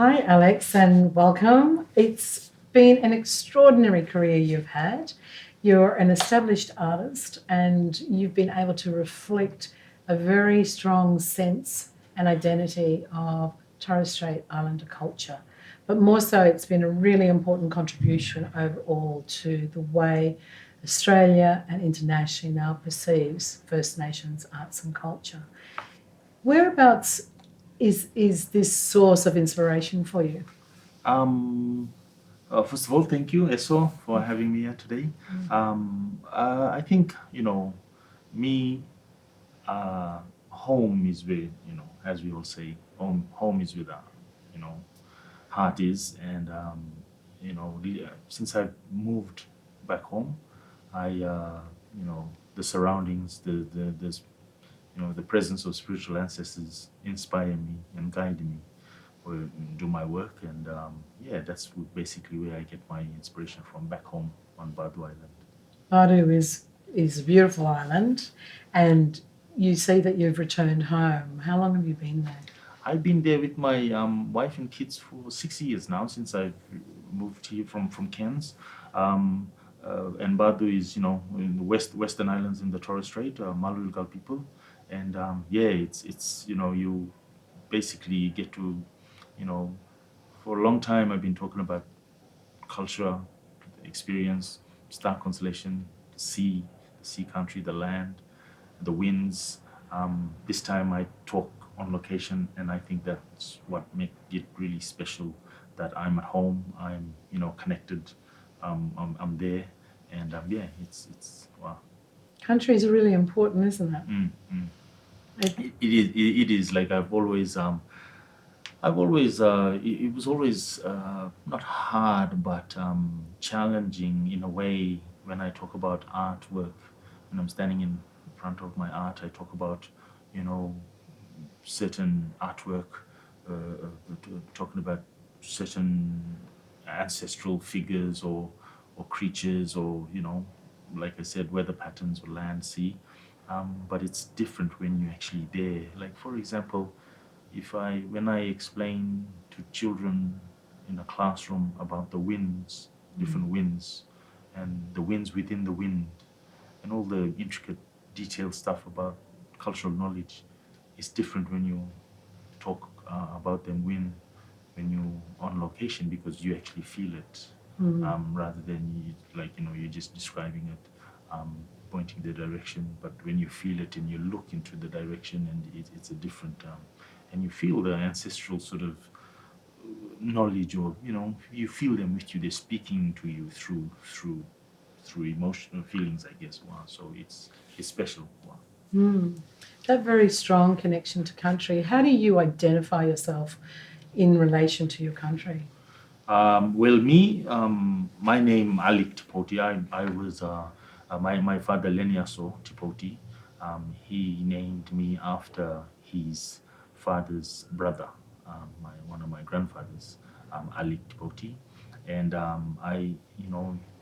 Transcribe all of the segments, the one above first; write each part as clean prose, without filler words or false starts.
Hi, Alex, and welcome. It's been an extraordinary career you've had. You're an established artist, and you've been able to reflect a very strong sense and identity of Torres Strait Islander culture. But more so, it's been a really important contribution overall to the way Australia and internationally now perceives First Nations arts and culture. Whereabouts is this source of inspiration for you? Um, First of all, thank you, Eso, for having me here today. I think, me, home is where, as we all say, home is where the, you know, heart is. And, since I've moved back home, the surroundings, the presence of spiritual ancestors inspire me and guide me or do my work. And that's basically where I get my inspiration from back home on Badu Island. Badu is a beautiful island, and you say that you've returned home. How long have you been there? I've been there with my wife and kids for 6 years now since I've moved here from Cairns. And Badu is, in the Western Islands in the Torres Strait, Ulakal people. And it's you basically get to, you know, for a long time I've been talking about culture, experience, star constellation, the sea country, the land, the winds. This time I talk on location, and I think that's what makes it really special. That I'm at home, I'm connected, I'm there, and it's wow. Country is really important, isn't it? Mm, mm. It- It is like it was always not hard, but challenging in a way when I talk about artwork. When I'm standing in front of my art, I talk about, you know, certain artwork, talking about certain ancestral figures or creatures or, like I said, weather patterns or land, sea. But it's different when you're actually there. Like, for example, when I explain to children in a classroom about the winds, different winds, and the winds within the wind, and all the intricate, detailed stuff about cultural knowledge, is different when you talk about them when you on location because you actually feel it, rather than you're just describing it, pointing the direction. But when you feel it and you look into the direction, and it's a different, and you feel the ancestral sort of knowledge, or you feel them with you. They're speaking to you through emotional feelings, I guess. Wow, so it's special. Wow. that very strong connection to country. How do you identify yourself in relation to your country? Well, me, my name Alick Tipoti. I was my father Leniaso Tipoti. He named me after his father's brother, one of my grandfathers, Alick Tipoti. And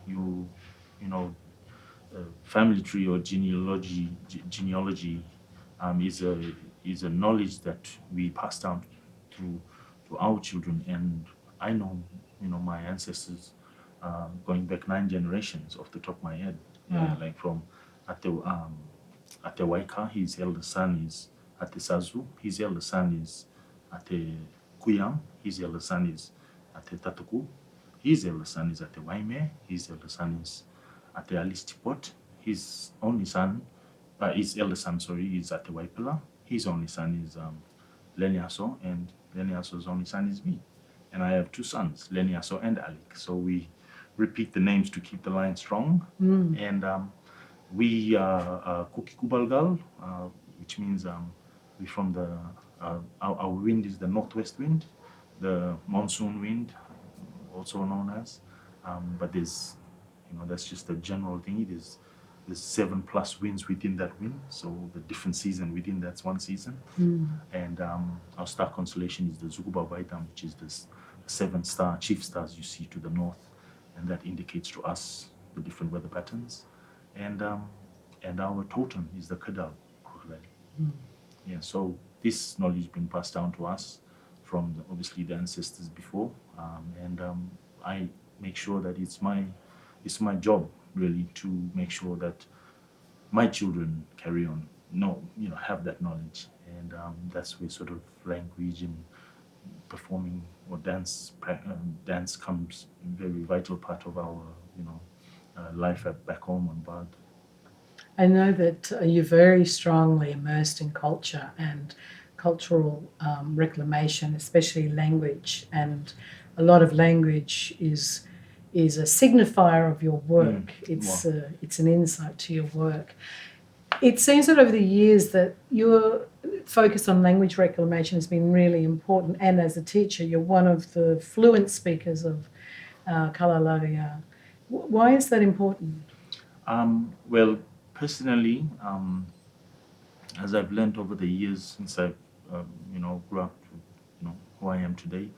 you you know family tree or genealogy is a knowledge that we pass down through to our children. And I know, my ancestors, going back 9 generations off the top of my head. Yeah, Wow. like from Ate Waika, his eldest son is Ate Sazu, his eldest son is Ate Kuyam, his eldest son is Ate Tatuku, his eldest son is Ate Waime, his eldest son is Ate Alice Tipot, his eldest son, sorry, is Ate Waipela, his only son is Leniaso, and Leniaso's only son is me. And I have two sons, Leniaso and Alick. So we repeat the names to keep the line strong. And we are Kukikubalgal, which means we from our wind is the northwest wind, the monsoon wind, also known as. But that's just a general thing. There's 7+ winds within that wind, so the different season within that's one season. And our star constellation is the Zuguba Vaitam, which is the 7 chief stars you see to the north, and that indicates to us the different weather patterns. And our totem is the Kadal crocodile. Yeah, so this knowledge has been passed down to us from obviously the ancestors before, and I make sure that it's my job really to make sure that my children carry on, have that knowledge, and that's where sort of language and performing or dance comes a very vital part of our life back home on Bad. I know that you're very strongly immersed in culture and cultural reclamation, especially language, and a lot of language is a signifier of your work. It's an insight to your work. It seems that over the years that your focus on language reclamation has been really important, and as a teacher, you're one of the fluent speakers of Kalalaria. Why is that important? Well, personally, as I've learned over the years since I, grew up, who I am today,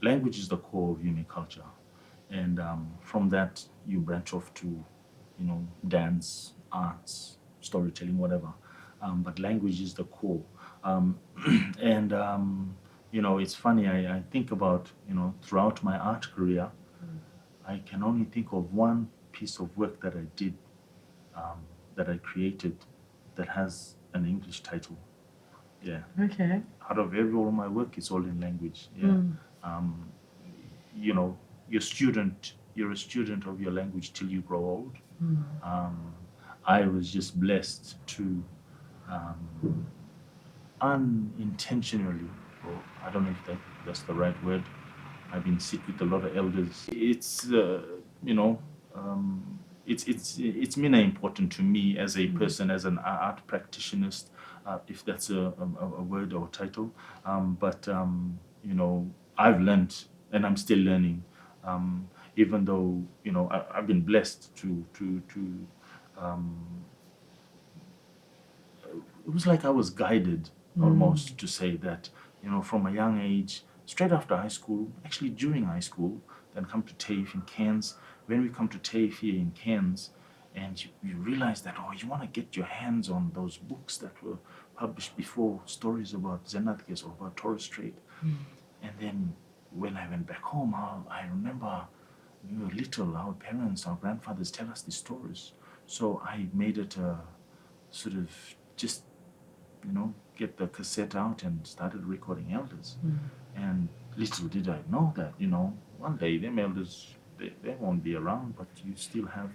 language is the core of human culture, and from that you branch off to, dance, arts, storytelling, whatever. But language is the core, and it's funny. I think about throughout my art career, I can only think of one piece of work that I did, that I created, that has an English title. Yeah. Okay. Out of all my work, it's all in language. Yeah. You're a student of your language till you grow old. I was just blessed to unintentionally, or I don't know if that's the right word. I've been sit with a lot of elders. It's it's mina important to me as a person, as an art practitioner, if that's a word or title. But I've learned, and I'm still learning. Even though I've been blessed to it was like I was guided almost to say that, from a young age, straight after high school, actually during high school, then come to TAFE in Cairns. When we come to TAFE here in Cairns, and you realize that, you want to get your hands on those books that were published before, stories about Zenatges or about Torres Strait. And then when I went back home, I remember we were little, our parents, our grandfathers tell us these stories. So I made it a sort of just, get the cassette out and started recording elders. And little did I know that, one day them elders, they won't be around, but you still have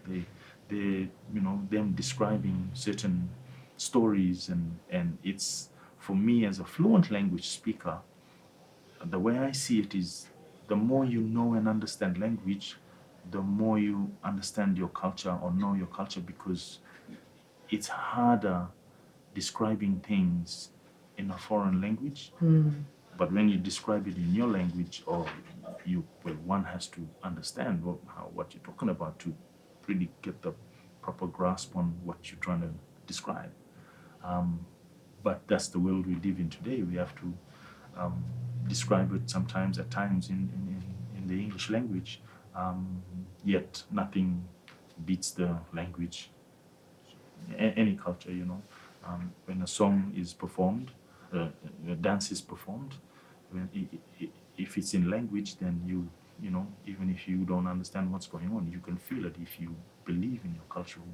them describing certain stories. And it's, for me as a fluent language speaker, the way I see it is, the more you know and understand language, the more you understand your culture or know your culture, because it's harder describing things in a foreign language. But when you describe it in your language, or one has to understand what you're talking about to really get the proper grasp on what you're trying to describe. But that's the world we live in today. We have to describe it sometimes, at times, in the English language. Yet nothing beats the language. Any culture, when a song is performed, a dance is performed, if it's in language, then even if you don't understand what's going on, you can feel it if you believe in your cultural,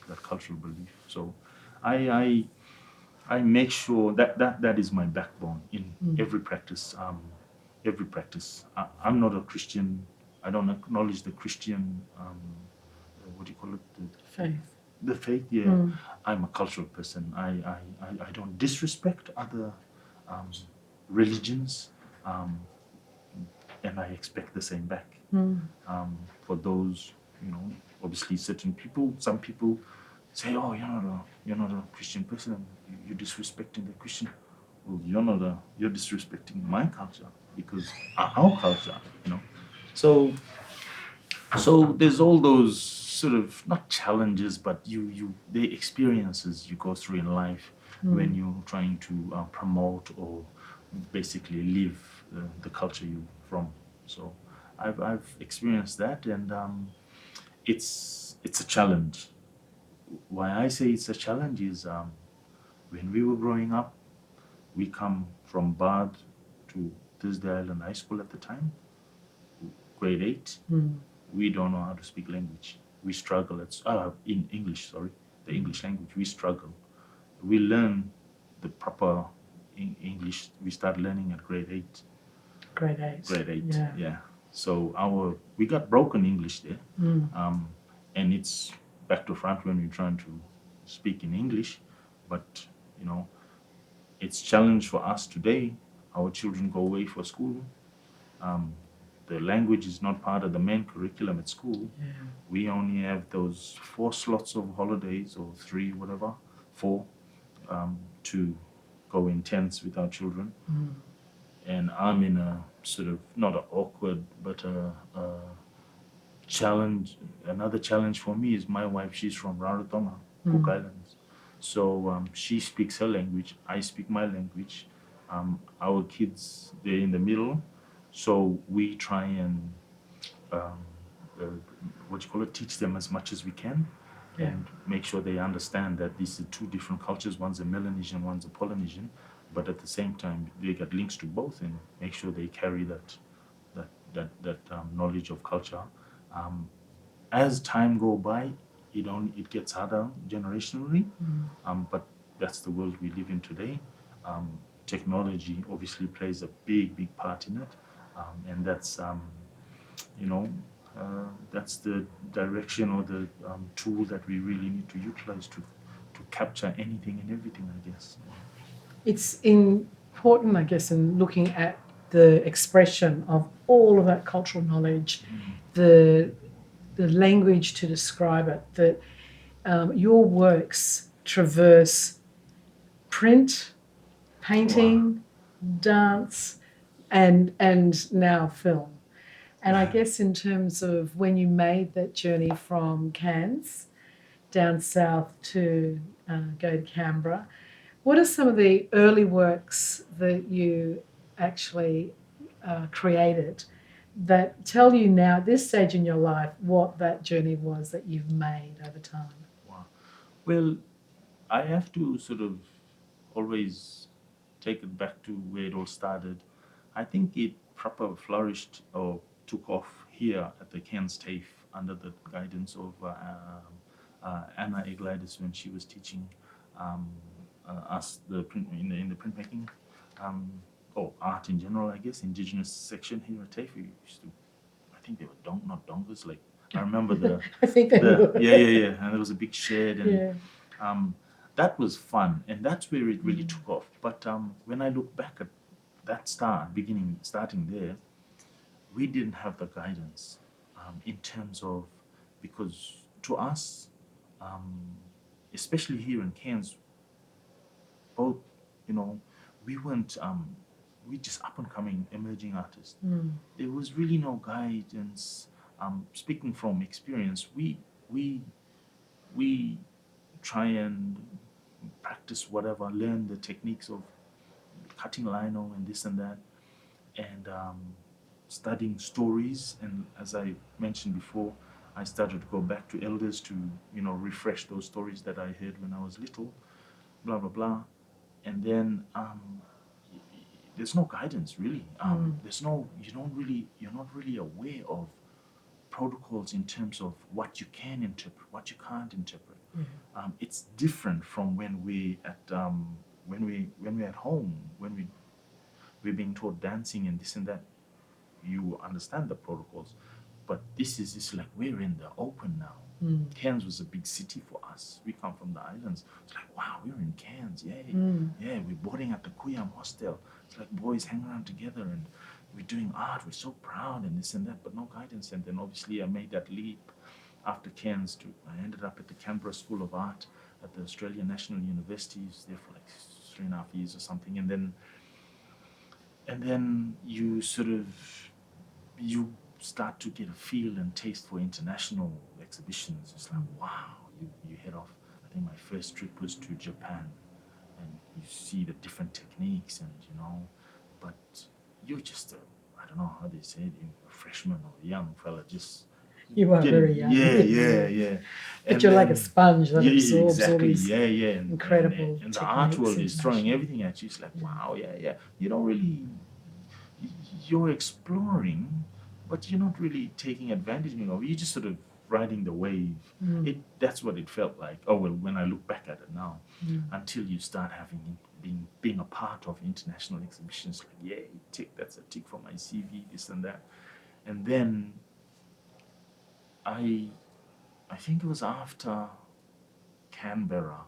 that cultural belief. So I make sure that is my backbone in every practice. Every practice. I'm not a Christian. I don't acknowledge the Christian, what do you call it? Faith. The faith, yeah. I'm a cultural person. I don't disrespect other religions, and I expect the same back. For those, obviously certain people, some people say, "Oh, you're not a Christian person. You're disrespecting the Christian." Well, you're disrespecting my culture, because our culture, So there's all those sort of, not challenges, but the experiences you go through in life when you're trying to promote or basically live the culture you're from. So I've experienced that, and it's a challenge. Why I say it's a challenge is, when we were growing up, We come from Bad to Thursday Island High School at the time, grade 8. We don't know how to speak language. We struggle in English, sorry, the English language. We struggle. We learn the proper English. We start learning at grade 8. Grade 8. Grade 8, Yeah. yeah. So we got broken English there, and it's back to front when we're trying to speak in English, but you know, it's challenge for us today. Our children go away for school. The language is not part of the main curriculum at school. Yeah. We only have those 4 slots of holidays, or 3, whatever, 4, to go intense with our children. And I'm in a sort of, not an awkward, but a challenge. Another challenge for me is my wife, she's from Rarotonga, Cook Islands. So she speaks her language, I speak my language. Our kids, they're in the middle. So we try and, teach them as much as we can. Yeah. And make sure they understand that these are 2 different cultures. One's a Melanesian, one's a Polynesian, but at the same time they got links to both, and make sure they carry that knowledge of culture. As time go by, it gets harder generationally, but that's the world we live in today. Technology obviously plays a big part in it, and that's that's the direction, or the tool that we really need to utilize to capture anything and everything, I guess. It's important, I guess, in looking at the expression of all of that cultural knowledge, the language to describe it, that your works traverse print, painting, dance, and now film. And I guess in terms of when you made that journey from Cairns down south to go to Canberra, what are some of the early works that you actually created that tell you now, at this stage in your life, what that journey was that you've made over time? Wow. Well, I have to sort of always take it back to where it all started. I think it proper flourished or took off here at the Cairns TAFE under the guidance of Anna Eglidis, when she was teaching us the print in the printmaking, or art in general, I guess, Indigenous section here at TAFE. We used to, I think they were not dongas, like I remember the I think they were. yeah, and there was a big shed, and Yeah. that was fun, and that's where it really took off. But when I look back at that starting there, we didn't have the guidance in terms of, because to us, especially here in Cairns, both, we weren't, we just up and coming emerging artists. There was really no guidance. Speaking from experience, we try and practice whatever, learn the techniques of cutting lino and this and that, and studying stories. And as I mentioned before, I started to go back to elders to refresh those stories that I heard when I was little, blah blah blah. And then there's no guidance really. There's no, you're not really aware of protocols in terms of what you can interpret, what you can't interpret. It's different from when we're at home, when we're being taught dancing and this and that. You understand the protocols, but this is just like we're in the open now. Cairns was a big city for us. We come from the islands. It's like, wow, we're in Cairns. Yay. Yeah, we're boarding at the Kuyam hostel. It's like boys hang around together and we're doing art. We're so proud and this and that, but no guidance. And then obviously I made that leap after Cairns I ended up at the Canberra School of Art at the Australian National University. I was there for like 3.5 years or something. And then you you start to get a feel and taste for international exhibitions. It's like, wow, you head off. I think my first trip was to Japan, and you see the different techniques, and but you're just I don't know how they say it, a freshman or a young fella just You are very young. Yeah. But And you're like a then, sponge that yeah, absorbs all exactly. these Yeah. incredible And the art techniques, world is throwing information. everything at you. It's like, wow, yeah. You don't really, you're exploring, but you're not really taking advantage of it. You're just sort of riding the wave. That's what it felt like. Oh well, when I look back at it now, until you start being a part of international exhibitions, like yeah, tick, that's a tick for my CV, this and that, and then I I think it was after Canberra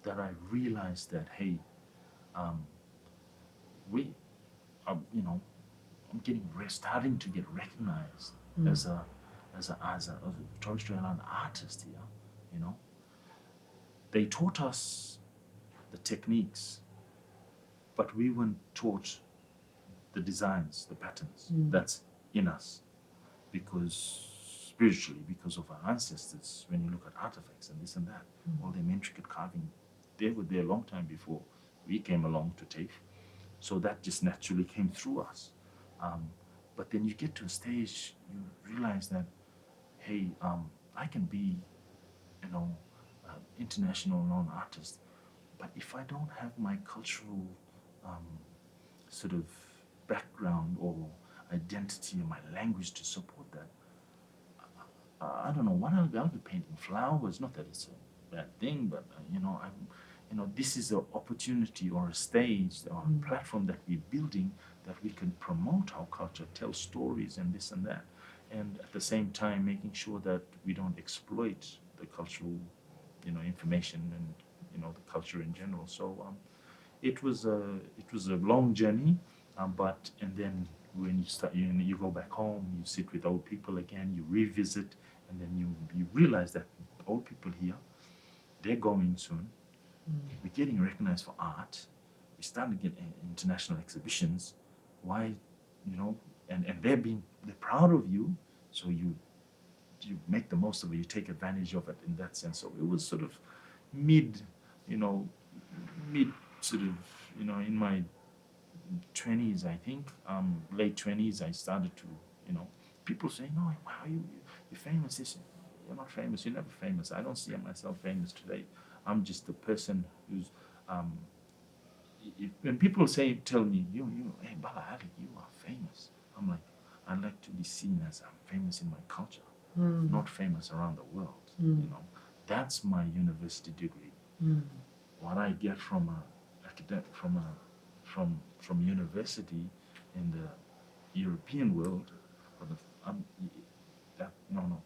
that I realized that hey, um, we, I'm starting to get recognized as a as a Torres Strait Island artist here. You know, they taught us the techniques, but we weren't taught the designs, the patterns. That's in us because spiritually, because of our ancestors. When you look at artifacts and this and that, all them intricate carving, they were there a long time before we came along to TAFE. So that just naturally came through us. But then you get to a stage, you realize that, hey, I can be, you know, international known artist, but if I don't have my cultural um, sort of background or identity or my language to support that, I don't know what I'll be painting flowers. Not that it's a bad thing, but this is an opportunity or a stage or a platform that we're building that we can promote our culture, tell stories and this and that, and at the same time making sure that we don't exploit the cultural, information and the culture in general. So it was a long journey, but and then when you go back home, you sit with old people again, you revisit, and then you realize that old people here, they're going soon. We're getting recognized for art. We're starting to get international exhibitions. Why, and they're proud of you, so you make the most of it. You take advantage of it in that sense. So it was sort of mid, you know, mid sort of, in my 20s, I think, late 20s, I started to, people saying, "Oh, wow, you're famous." This, you're not famous. You're never famous. I don't see myself famous today. I'm just a person who's, um, when people tell me, hey, Bala Alick, you are famous. I'm like, I'd like to be seen as I'm famous in my culture, not famous around the world. That's my university degree. What I get from from university in the European world, or no.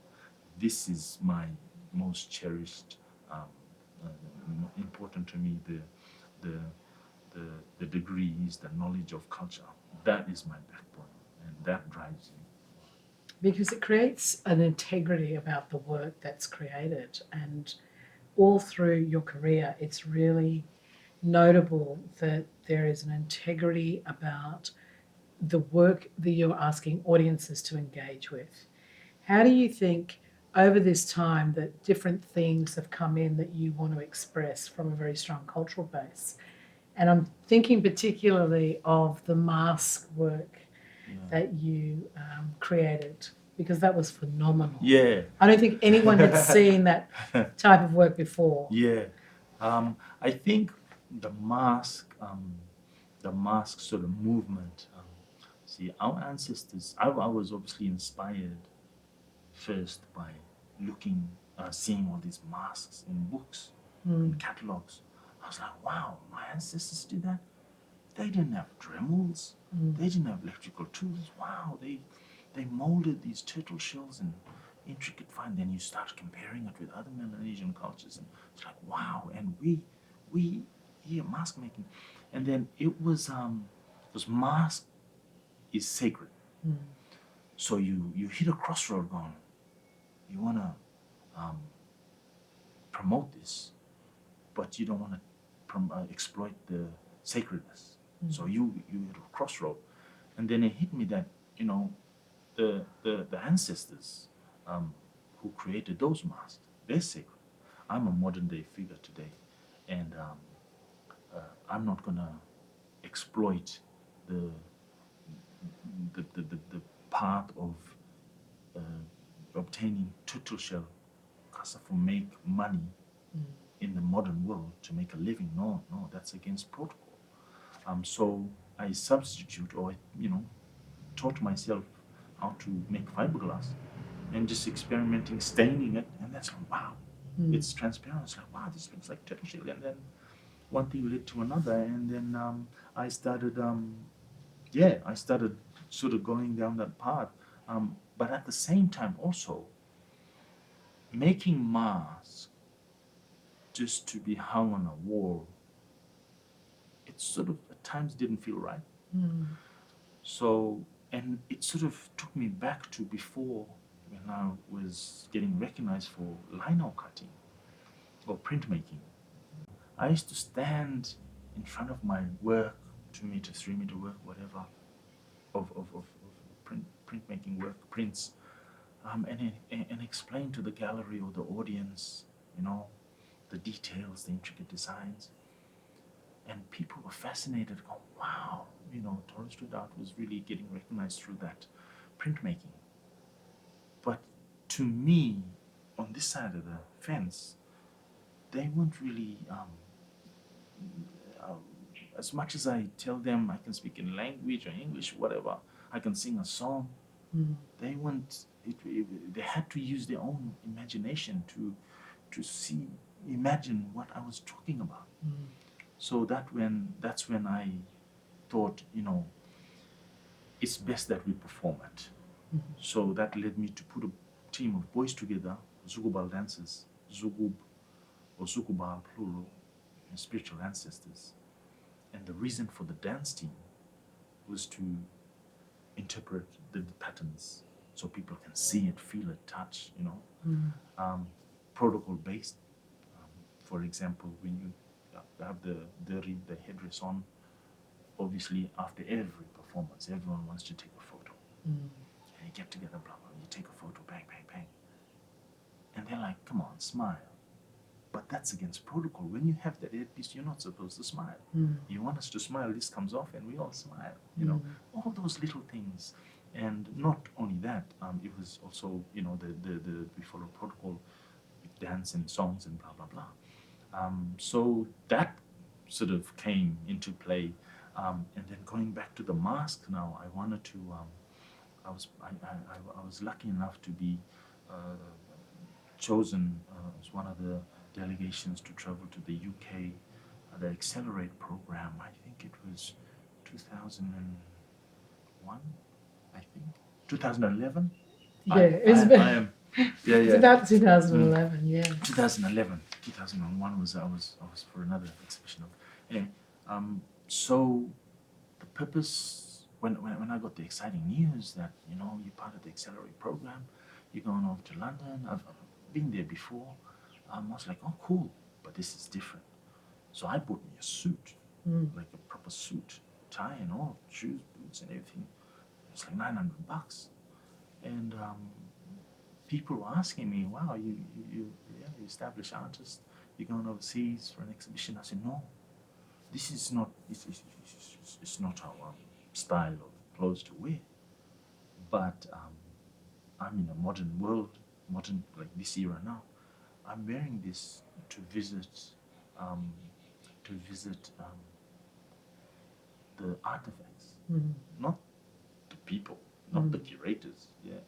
This is my most cherished, important to me. The the the degrees, the knowledge of culture. That is my backbone, and that drives me. Because it creates an integrity about the work that's created. And all through your career, it's really notable that there is an integrity about the work that you're asking audiences to engage with. How do you think over this time that different themes have come in that you want to express from a very strong cultural base? And I'm thinking particularly of the mask work that you created, because that was phenomenal. Yeah. I don't think anyone had seen that type of work before. Yeah. I think the mask sort of movement. See, our ancestors. I was obviously inspired first by seeing all these masks in books, in catalogs. I was like, wow, my ancestors did that. They didn't have Dremels. They didn't have electrical tools. Wow, they molded these turtle shells in intricate fine. Then you start comparing it with other Melanesian cultures, and it's like, wow. And we here mask making, and then it was because mask is sacred. So you hit a crossroad going, you wanna promote this, but you don't want to exploit the sacredness. So you hit a crossroad, and then it hit me that the ancestors who created those masks, they're sacred. I'm a modern day figure today, and I'm not gonna exploit the the path of attaining total shell for make money in the modern world to make a living. No, that's against protocol. So I substitute or taught myself how to make fiberglass and just experimenting, staining it, and that's like, wow, it's transparent. It's like, wow, this looks like turtle shell. And then one thing led to another, and then I started sort of going down that path. But at the same time also making masks just to be hung on a wall, it sort of at times didn't feel right. So, and it sort of took me back to before when I was getting recognized for lino cutting or printmaking. I used to stand in front of my work, 2 meter, 3 meter work, whatever, of printmaking work, prints, and explain to the gallery or the audience, the details, the intricate designs. And people were fascinated, going, wow, Torres Strait art was really getting recognized through that printmaking. But to me, on this side of the fence, they weren't really, as much as I tell them I can speak in language or English, whatever, I can sing a song, they weren't, they had to use their own imagination to imagine what I was talking about. So that's when I thought, it's best that we perform it. So that led me to put a team of boys together, Zugubal dancers, Zugub or Zugubal plural, and spiritual ancestors. And the reason for the dance team was to interpret the patterns so people can see it, feel it, touch, protocol based. For example, when you have the headdress on, obviously after every performance, everyone wants to take a photo. And you get together, blah, blah, you take a photo, bang, bang, bang. And they're like, come on, smile. But that's against protocol. When you have that earpiece, you're not supposed to smile. You want us to smile, this comes off, and we all smile. All those little things. And not only that, it was also, we follow protocol with dance and songs and blah, blah, blah. So that sort of came into play. And then going back to the mask now, I wanted to, I was lucky enough to be chosen as one of the delegations to travel to the UK, the Accelerate program. I think it was 2001, I think. 2011? Yeah, it's about 2011, 2011. 2001 was I was for another exhibition of anyway. So the purpose when I got the exciting news that you're part of the Accelerate program, you're going over to London. I've been there before. I was like, oh cool, but this is different. So I bought me a suit, like a proper suit, tie and all, shoes, boots and everything. It's like $900. And people were asking me, wow, you established artist, you're going overseas for an exhibition. I said, no, this is not, it's not our style of clothes to wear. But I'm in a modern world, like this era now. I'm wearing this to visit the artifacts, not the people, not the curators. Yeah.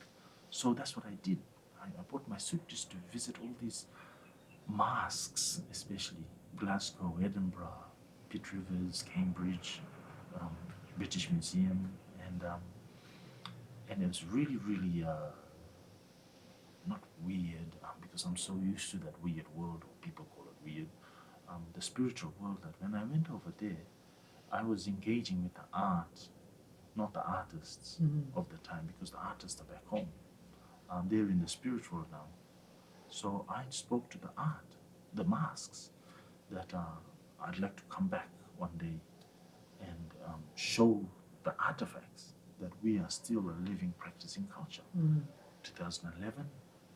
So that's what I did. I bought my suit just to visit all these masks, especially Glasgow, Edinburgh, Pitt Rivers, Cambridge, British Museum, and it was really, really not weird because I'm so used to that weird world, or people call it weird. The spiritual world, that when I went over there, I was engaging with the art, not the artists of the time, because the artists are back home. They're in the spiritual world now. So I spoke to the art, the masks, that I'd like to come back one day and show the artifacts that we are still a living, practicing culture. 2011,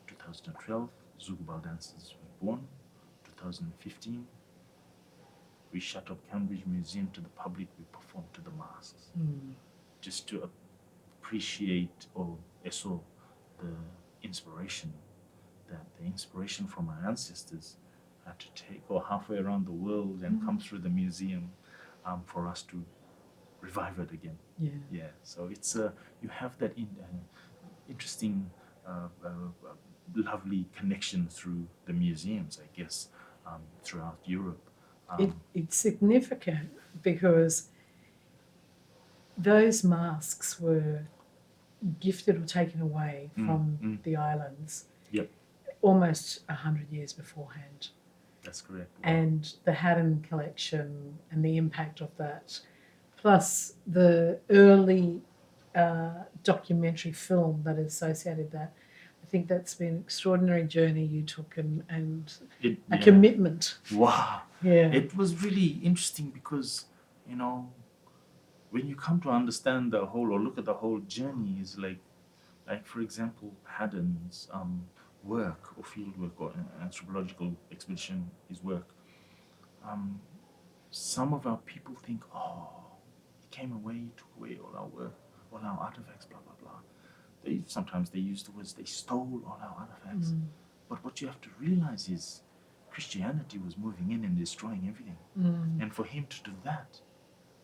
2012, Zugubal dancers were born. 2015, we shut up Cambridge Museum to the public, we performed to the masks. Just to appreciate or eso inspiration, that the inspiration from my ancestors had to take or halfway around the world and come through the museum for us to revive it again. Yeah. Yeah, so it's you have that interesting, lovely connection through the museums, I guess, throughout Europe. It's significant because those masks were gifted or taken away from the islands Yep, almost 100 years beforehand. that's correct. Wow. And the Haddon collection and the impact of that, plus the early documentary film that is associated with that, I think that's been an extraordinary journey you took and a commitment. Wow. Yeah. It was really interesting because, you know, when you come to understand the whole or look at the whole journey, is like for example, Haddon's work or field work or anthropological expedition, his work. Some of our people think, oh, he came away, he took away all our work, all our artifacts, blah blah blah. Sometimes they use the words they stole all our artifacts. But what you have to realize is Christianity was moving in and destroying everything. And for him to do that,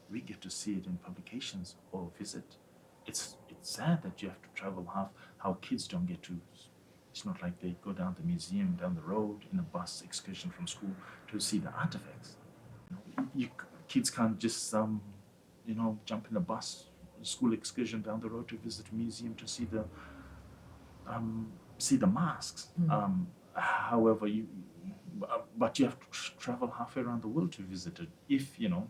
we get to see it in publications or visit. It's sad that you have to travel how kids don't get to. It's not like they go down the museum down the road in a bus excursion from school to see the artifacts. Kids can't just jump in a bus school excursion down the road to visit a museum to see the masks. However, but you have to travel halfway around the world to visit it if you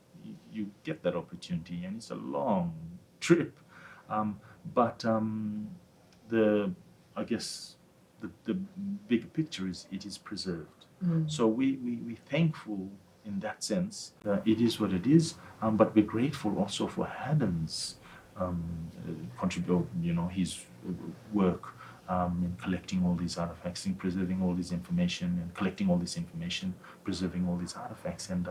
get that opportunity, and it's a long trip. But I guess the bigger picture is it is preserved. So we thankful in that sense that it is what it is. But we're grateful also for Haddon's his work in collecting all these artifacts, in preserving all this information, and collecting all this information, preserving all these artifacts, and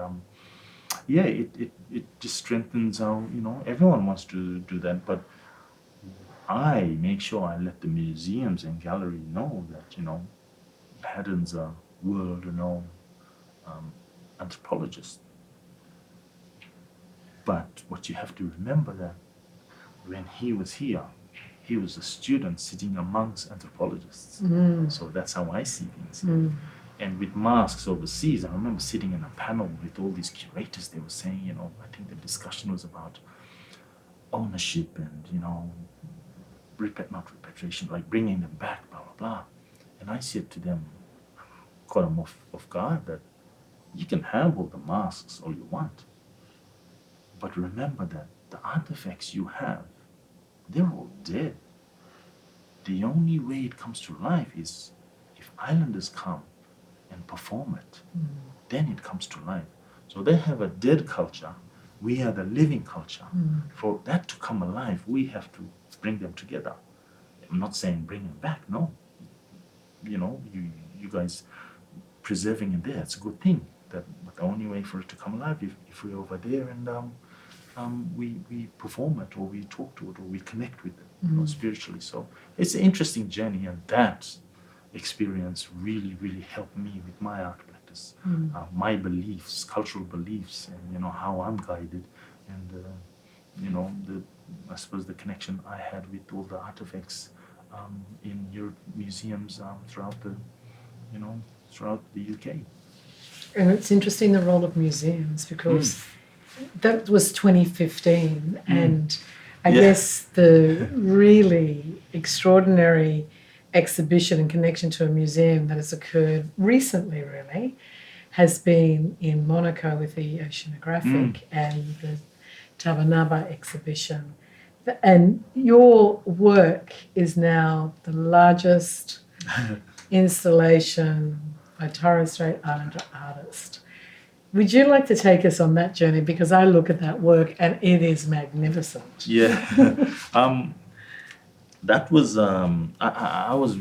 it just strengthens our. Everyone wants to do that, but I make sure I let the museums and gallery know that Haddon's a world-renowned anthropologist. But what you have to remember that when he was here, he was a student sitting amongst anthropologists. So that's how I see things. And with masks overseas, I remember sitting in a panel with all these curators. They were saying, I think the discussion was about ownership and, not repatriation, like bringing them back, blah, blah, blah. And I said to them, caught them off guard, that you can have all the masks all you want. But remember that the artifacts you have, they're all dead. The only way it comes to life is if islanders come and perform it, then it comes to life. So they have a dead culture. We are the living culture. For that to come alive, we have to bring them together. I'm not saying bring them back, no. You guys preserving it there, it's a good thing. But the only way for it to come alive if we're over there and we perform it, or we talk to it, or we connect with it spiritually. So it's an interesting journey, and that experience really, really helped me with my art practice, my beliefs, cultural beliefs, and how I'm guided, and I suppose the connection I had with all the artifacts in your museums throughout the UK. And it's interesting, the role of museums, because that was 2015, and I guess the really extraordinary exhibition and connection to a museum that has occurred recently really has been in Monaco with the Oceanographic and the Tabanaba exhibition. And your work is now the largest installation by Torres Strait Islander artist. Would you like to take us on that journey? Because I look at that work and it is magnificent. Yeah. That was I was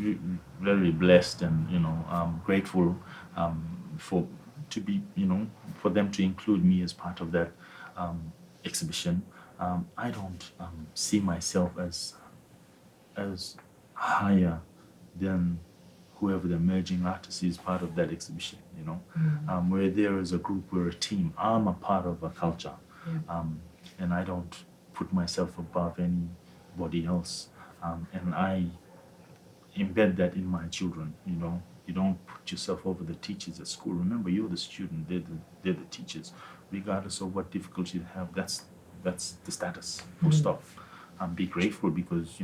very blessed and grateful for them to include me as part of that exhibition. I don't see myself as higher then whoever the emerging artist is part of that exhibition, where there is a group, we're a team. I'm a part of a culture, and I don't put myself above anybody else, and I embed that in my children. You don't put yourself over the teachers at school. Remember, you're the student; they're the teachers, regardless of what difficulty you have. That's the status. Full stop. Be grateful because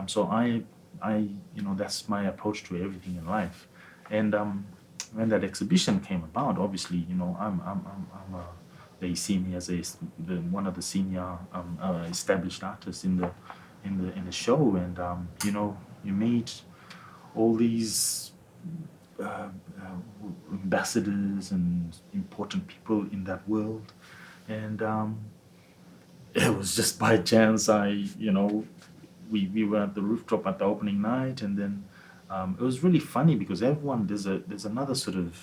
so I that's my approach to everything in life. And when that exhibition came about, obviously they see me as one of the senior established artists in the show, and you meet all these ambassadors and important people in that world, and it was just by chance we were at the rooftop at the opening night, and then it was really funny because everyone there's another sort of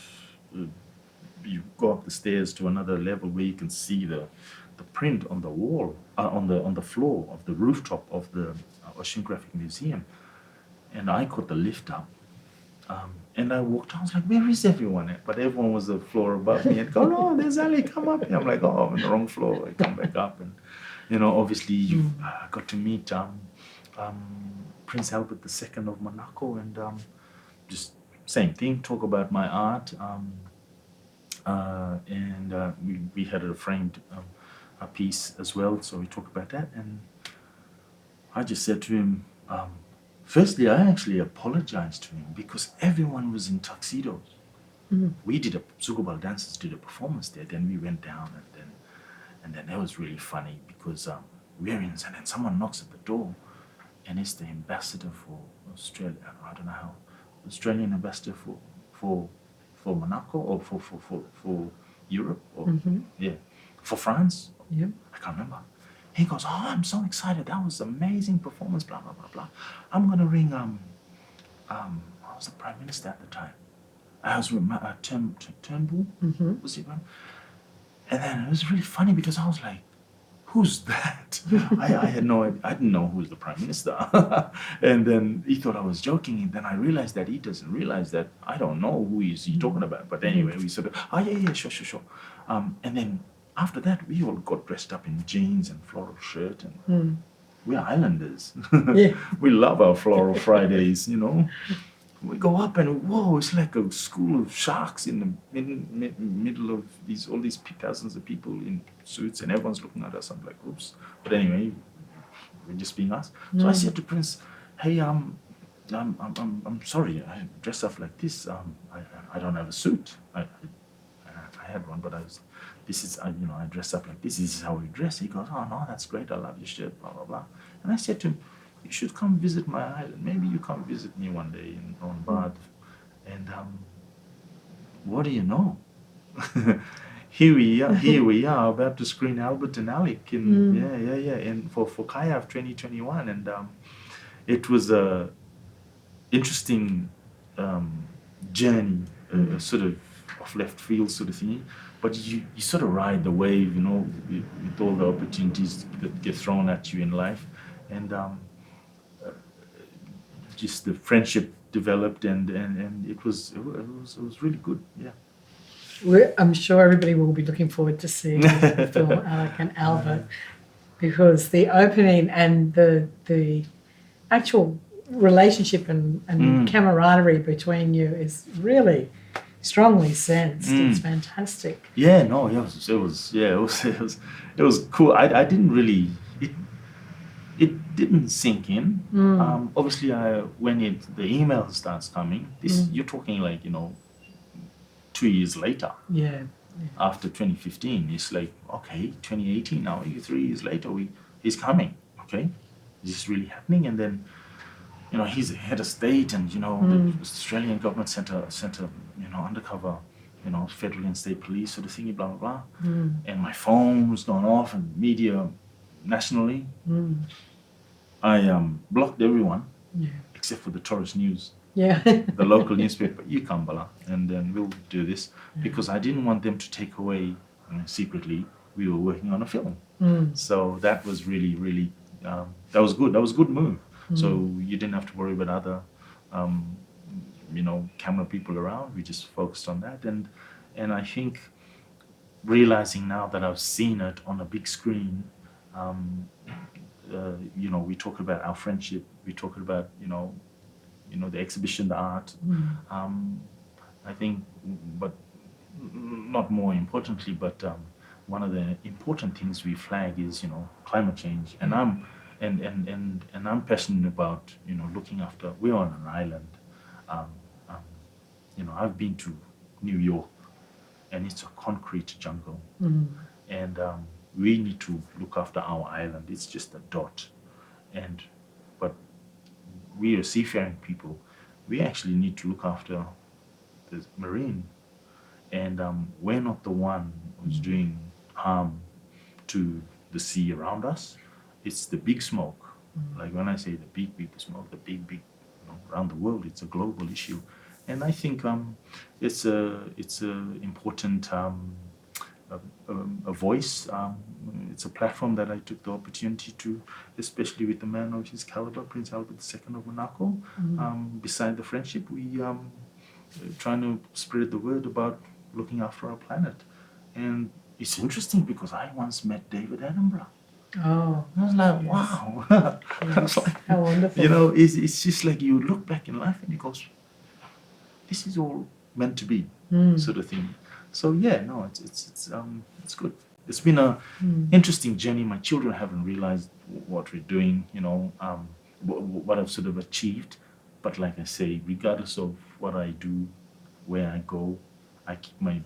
you go up the stairs to another level where you can see the print on the wall on the floor of the rooftop of the Oceanographic Museum, and I caught the lift up. And I walked out, I was like, where is everyone at? But everyone was the floor above me and go, no, there's Ali, come up here. I'm like, oh, I'm on the wrong floor. I come back up, and obviously you got to meet Prince Albert II of Monaco, and just same thing, talk about my art, and we had a framed a piece as well, so we talked about that, and I just said to him, firstly, I actually apologized to him because everyone was in tuxedos. We did Zugubal dancers did a performance there, then we went down, and then that was really funny because we're in, and then someone knocks at the door, and it's the ambassador for Australia. I don't know how, Australian ambassador for Monaco or for Europe or for France. I can't remember. He goes, oh, I'm so excited. That was an amazing performance, blah, blah, blah, blah. I'm going to ring, what was the Prime Minister at the time? I was with Turnbull, was he one? And then it was really funny because I was like, who's that? I didn't know who was the Prime Minister. And then he thought I was joking, and then I realized that he doesn't realize that I don't know who he's talking about. But anyway, we sort of, yeah, sure. And then after that, we all got dressed up in jeans and floral shirt, and we're islanders. We love our floral Fridays, We go up and whoa, it's like a school of sharks in the middle of all these thousands of people in suits, and everyone's looking at us. I'm like, oops. But anyway, we're just being us. So I said to Prince, hey, I'm sorry, I dress up like this. I don't have a suit. I had one, but I dress up like this. This is how we dress. He goes, oh no, that's great. I love your shirt, blah, blah, blah. And I said to him, you should come visit my island. Maybe you come visit me one day on Badu. And what do you know? Here we are about to screen Albert and Alick and for CIAF 2021. And it was a interesting journey, sort of left field sort of thing. But you sort of ride the wave, with all the opportunities that get thrown at you in life. And just the friendship developed, and it was really good. I'm sure everybody will be looking forward to seeing the film Alick and Albert, because the opening and the actual relationship and camaraderie between you is really strongly sensed. It's fantastic. Yeah, no, it was cool. I didn't really it didn't sink in. Obviously, when the email starts coming, you're talking like 2 years later. Yeah. After 2015, it's like, okay, 2018 now. 3 years later, he's coming. Okay, is this really happening? And then he's a head of state, and the Australian government sent a undercover, federal and state police sort of thingy, blah blah blah. And my phone was going off, and media nationally. I blocked everyone except for the Taurus News. The local newspaper, you come, Bala, and then we'll do this, because I didn't want them to take away secretly we were working on a film. So that was really, really that was good. That was a good move. So you didn't have to worry about other um, camera people around. We just focused on that, and I think realizing now that I've seen it on a big screen, um, we talk about our friendship. We talk about the exhibition, the art. Um, I think, but not more importantly, but one of the important things we flag is climate change, and I'm passionate about looking after. We're on an island. Um, um, I've been to New York, and it's a concrete jungle, and we need to look after our island. It's just a dot, and but we are seafaring people. We actually need to look after the marine, and we're not the one who's doing harm to the sea around us. It's the big smoke. Like when I say the big smoke, the big, around the world, it's a global issue, and I think it's a important a voice. It's a platform that I took the opportunity to, especially with the man of his caliber, Prince Albert II of Monaco. Beside the friendship, we trying to spread the word about looking after our planet. And it's interesting because I once met David Attenborough. Oh, I was like, yes. wow. I was like, How wonderful. it's just like you look back in life and you go, this is all meant to be, sort of thing. So yeah, no, it's good. It's been a interesting journey. My children haven't realized what we're doing, what I've sort of achieved. But like I say, regardless of what I do, where I go, I keep my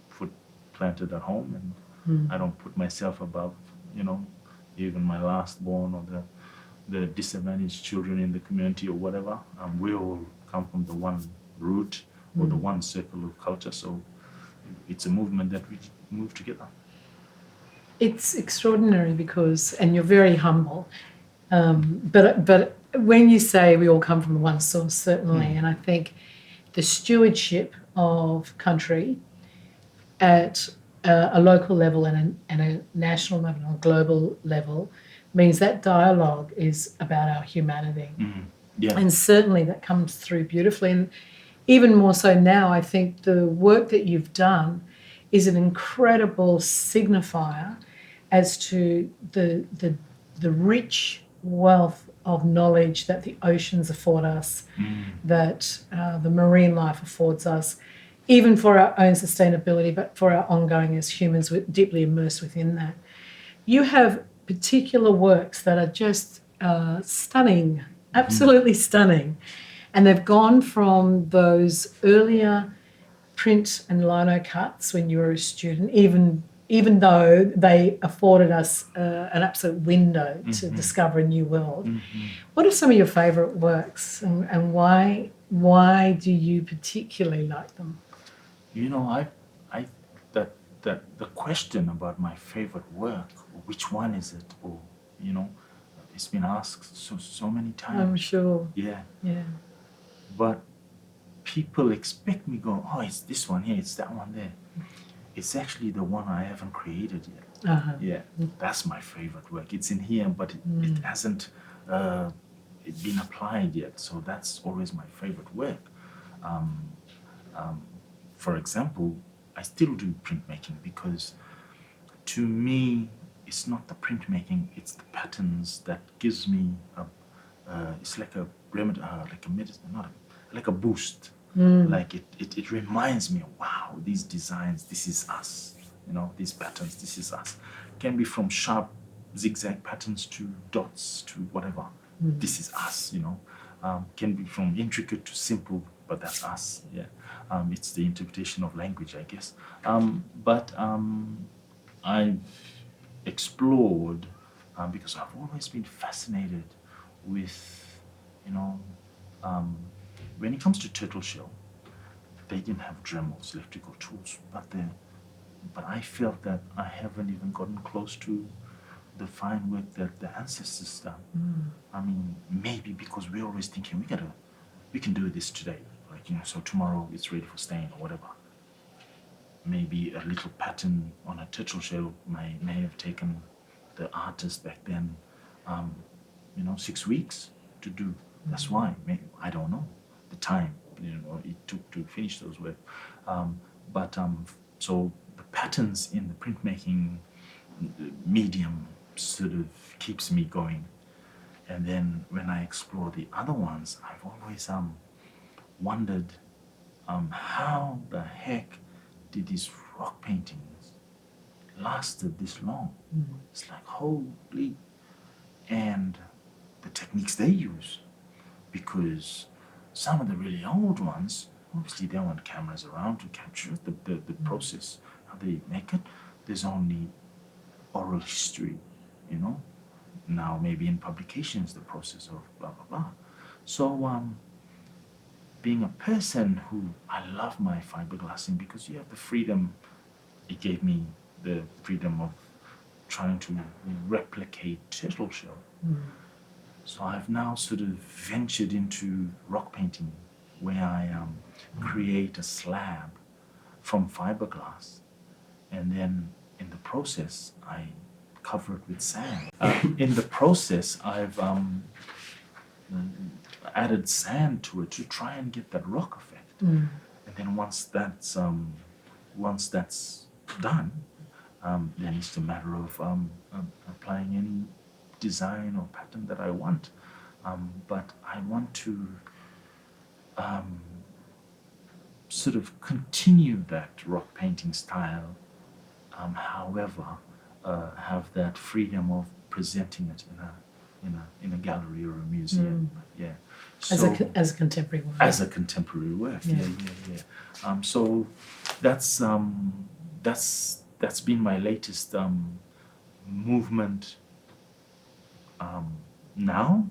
foot planted at home, and I don't put myself above, even my last born or the disadvantaged children in the community or whatever. We all come from the one root or the one circle of culture. So it's a movement that we move together. It's extraordinary because, and you're very humble, but when you say we all come from one source, certainly, and I think the stewardship of country at a local level and a national level and a global level means that dialogue is about our humanity. Yeah. And certainly that comes through beautifully. And even more so now, I think the work that you've done is an incredible signifier as to the rich wealth of knowledge that the oceans afford us, that the marine life affords us, even for our own sustainability, but for our ongoing as humans, we're deeply immersed within that. You have particular works that are just stunning, absolutely stunning. And they've gone from those earlier print and lino cuts when you were a student, even though they afforded us an absolute window to discover a new world. What are some of your favourite works, and why do you particularly like them? I that the question about my favorite work, or which one is it, or it's been asked so many times. I'm sure. Yeah. Yeah. But people expect me go, oh, it's this one here, it's that one there. It's actually the one I haven't created yet. Yeah, that's my favorite work. It's in here, but it hasn't been applied yet. So that's always my favorite work. For example, I still do printmaking because to me, it's not the printmaking, it's the patterns that gives me it's like a remedy, like a medicine, not like a boost. Like it reminds me, wow, these designs, this is us. These patterns, this is us. Can be from sharp zigzag patterns to dots to whatever. This is us. Can be from intricate to simple, but that's us. Yeah. It's the interpretation of language, I guess. But I've explored because I've always been fascinated with, when it comes to turtle shell, they didn't have Dremels, electrical tools, but I felt that I haven't even gotten close to the fine work that the ancestors done. I mean, maybe because we're always thinking we can do this today, so tomorrow it's ready for staying or whatever. Maybe a little pattern on a turtle shell may have taken the artist back then, 6 weeks to do. That's why. I don't know the time it took to finish those work. But so the patterns in the printmaking medium sort of keeps me going. And then when I explore the other ones, I've always wondered how the heck did these rock paintings lasted this long? It's like, holy, and the techniques they use, because some of the really old ones, obviously they want cameras around to capture the process, how they make it. There's only oral history, now maybe in publications, the process of blah, blah, blah. So being a person who, I love my fiberglassing because you have the freedom, it gave me the freedom of trying to replicate turtle shell. So I've now sort of ventured into rock painting, where I create a slab from fiberglass, and then in the process I cover it with sand. In the process I've added sand to it to try and get that rock effect. And then once that's done, then it's a matter of applying any design or pattern that I want. But I want to sort of continue that rock painting style, however, have that freedom of presenting it in a gallery or a museum. Yeah. As So, a contemporary work. as a contemporary work. Yeah. So that's been my latest movement now,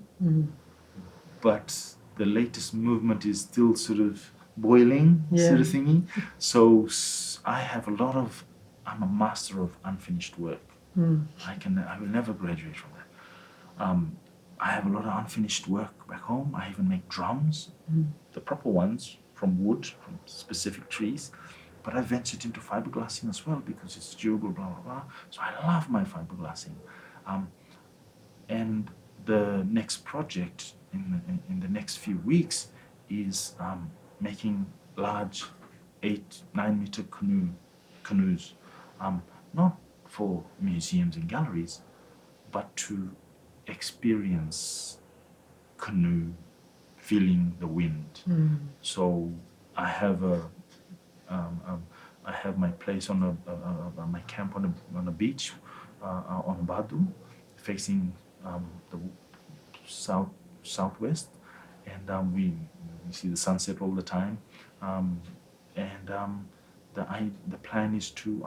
but the latest movement is still sort of boiling, sort of thingy. So I have I'm a master of unfinished work. I will never graduate from that. I have a lot of unfinished work back home. I even make drums, the proper ones from wood, from specific trees. But I ventured into fiberglassing as well because it's durable, blah, blah, blah. So I love my fiberglassing. And the next project in the next few weeks is making large 8-9 meter canoes, not for museums and galleries, but to experience canoe, feeling the wind. So I have my place on my camp on a beach on Badu, facing the southwest, and we see the sunset all the time. The plan is to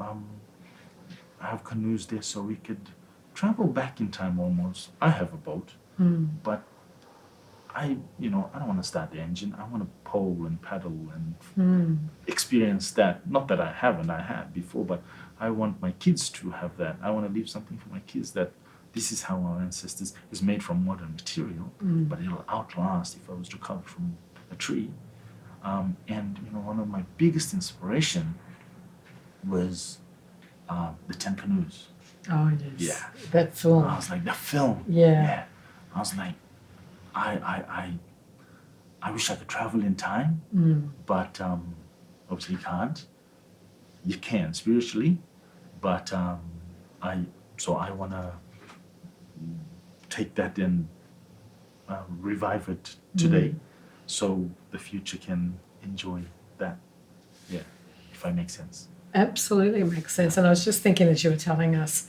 have canoes there so we could travel back in time almost. I have a boat, but I don't want to start the engine. I want to pole and paddle and experience that. Not that I had before, but I want my kids to have that. I want to leave something for my kids that this is how our ancestors is made from modern material, but it'll outlast if I was to cut from a tree. And one of my biggest inspiration was the 10 Canoes. Oh, yes. Yeah. That film. I was like, the film. Yeah. I was like, I wish I could travel in time, but obviously you can't. You can spiritually, but I want to take that and revive it today, so the future can enjoy that. Yeah, if I make sense. Absolutely makes sense. And I was just thinking as you were telling us,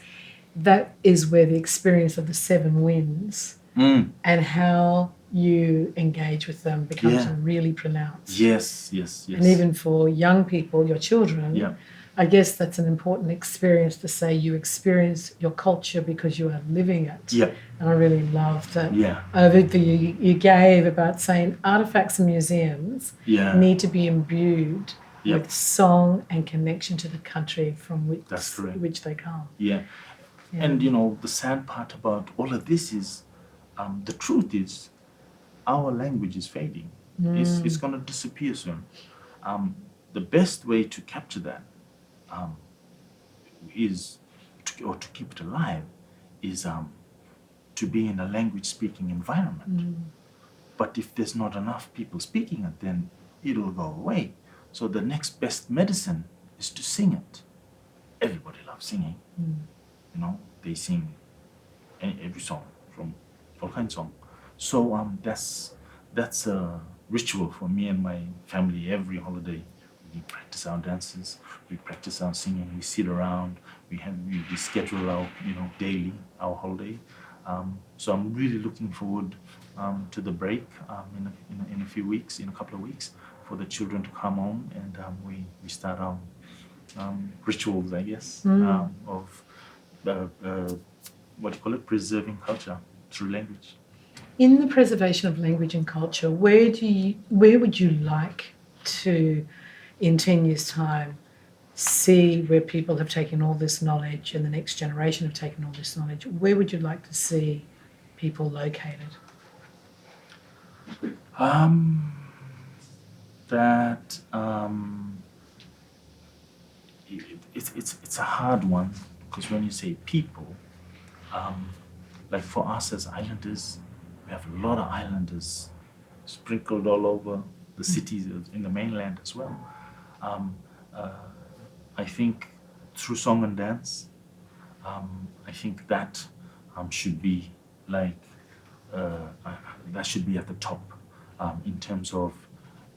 that is where the experience of the 7 winds and how you engage with them becomes really pronounced. Yes. And even for young people, your children, I guess that's an important experience to say you experience your culture because you are living it. Yeah. And I really loved that overview you gave about saying artifacts and museums need to be imbued with song and connection to the country from which they come. Yeah. And the sad part about all of this is the truth is our language is fading. It's going to disappear soon. The best way to capture that to keep it alive is to be in a language speaking environment. But if there's not enough people speaking it, then it'll go away. So the next best medicine is to sing it. Everybody loves singing. You know, they sing every song from all kinds of songs. So that's a ritual for me and my family every holiday. We practice our dances, we practice our singing, we sit around, we schedule our daily our holiday. So I'm really looking forward to the break in a few weeks, in a couple of weeks, for the children to come home, and we start our rituals, I guess, of what do you call it, preserving culture through language. In the preservation of language and culture, where would you like to, in 10 years' time, see where people have taken all this knowledge and the next generation have taken all this knowledge? Where would you like to see people located? It's a hard one, because when you say people, like for us as islanders, we have a lot of islanders sprinkled all over the cities in the mainland as well. I think through song and dance, I think that should be like that should be at the top, in terms of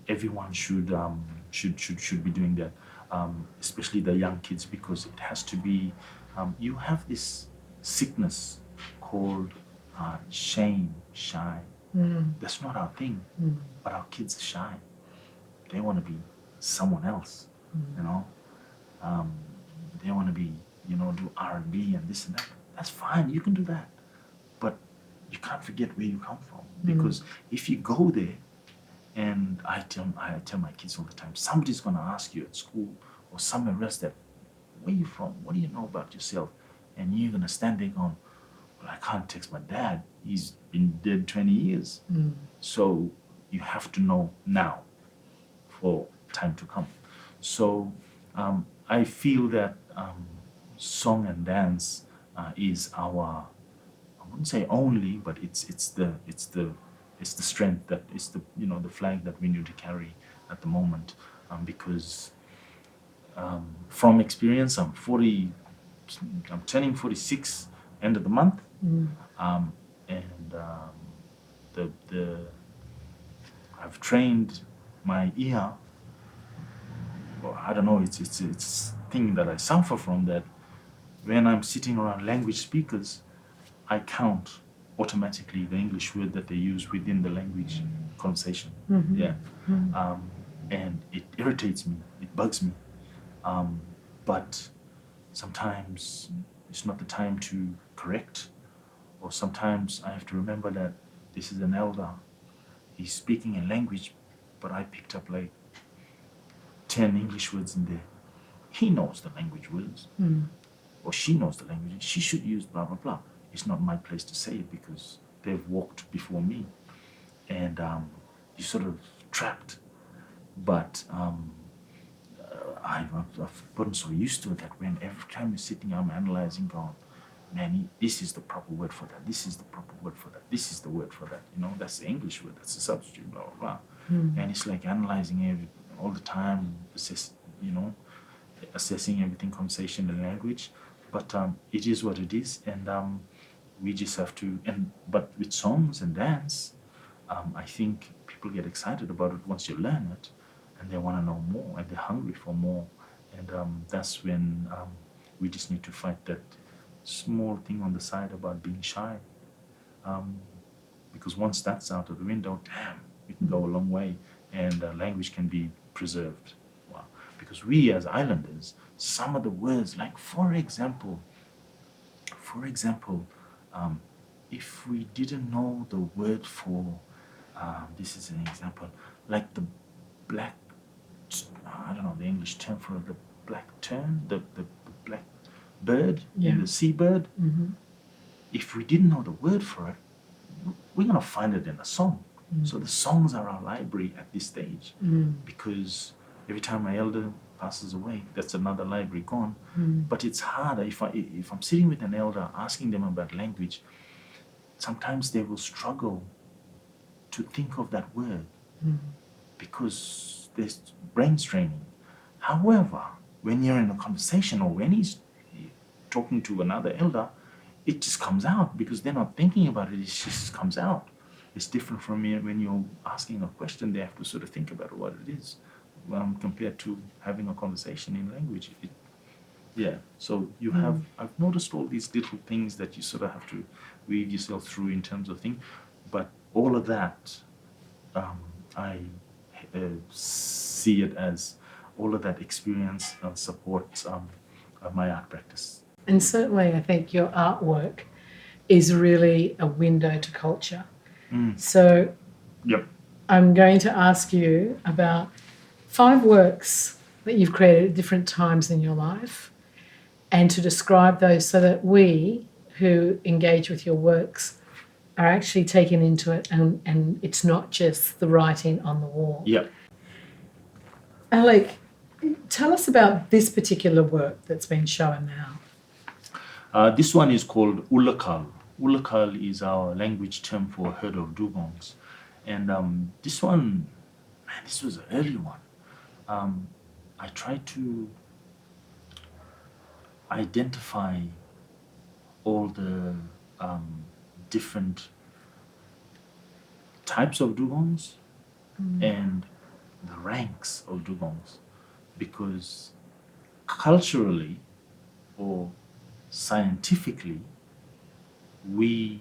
everyone should be doing that, especially the young kids, because it has to be. You have this sickness called shame, shy. That's not our thing, but our kids are shy. They want to be someone else, you know. They want to be, do R&B and this and that. That's fine, you can do that, but you can't forget where you come from, because if you go there, and I tell my kids all the time, somebody's going to ask you at school or somewhere else that, where you from? What do you know about yourself? And you're going to stand there going, well, I can't text my dad. He's been dead 20 years. So you have to know now for time to come. So I feel that song and dance is our, I wouldn't say only, but it's the strength, that is the flag that we need to carry at the moment, because from experience, I'm turning 46 end of the month, and I've trained my ear. Well, I don't know. It's a thing that I suffer from, that when I'm sitting around language speakers, I count automatically the English word that they use within the language conversation. Yeah. And it irritates me, it bugs me. But sometimes it's not the time to correct, or sometimes I have to remember that this is an elder. He's speaking a language, but I picked up like 10 English words in there. He knows the language words, or she knows the language. She should use blah, blah, blah. It's not my place to say it, because they've walked before me, and you're sort of trapped. But I've gotten so used to it that when every time you're sitting, I'm analyzing, going, man, this is the proper word for that. This is the proper word for that. This is the word for that. That's the English word. That's the substitute. Blah blah blah. And it's like analyzing all the time, assessing everything, conversation and language. But it is what it is, and we just have to. But with songs and dance, I think people get excited about it once you learn it, and they want to know more, and they're hungry for more, and that's when we just need to fight that small thing on the side about being shy, because once that's out of the window, damn, we can go a long way, and language can be preserved. Wow. Because we as islanders, some of the words, like for example, if we didn't know the word for, this is an example, like the black, I don't know the English term for the black tern, the black bird, the seabird. If we didn't know the word for it, we're going to find it in a song. So the songs are our library at this stage, because every time my elder passes away, that's another library gone. But it's harder if I'm sitting with an elder asking them about language. Sometimes they will struggle to think of that word because there's brain straining. However, when you're in a conversation or when he's talking to another elder, it just comes out because they're not thinking about it. It just comes out. It's different from when you're asking a question. They have to sort of think about what it is, compared to having a conversation in language. So you have. I've noticed all these little things that you sort of have to weave yourself through in terms of things, but all of that, I see it as all of that experience supports my art practice. And certainly, I think your artwork is really a window to culture. So Yep. I'm going to ask you about 5 works that you've created at different times in your life and to describe those so that we who engage with your works are actually taken into it and it's not just the writing on the wall. Yep. Alick, tell us about this particular work that's been shown now. This one is called Ulakal. Ulakal is our language term for a herd of dugongs. And this one, man, this was an early one. I tried to identify all the different types of dugongs and the ranks of dugongs, because culturally or scientifically we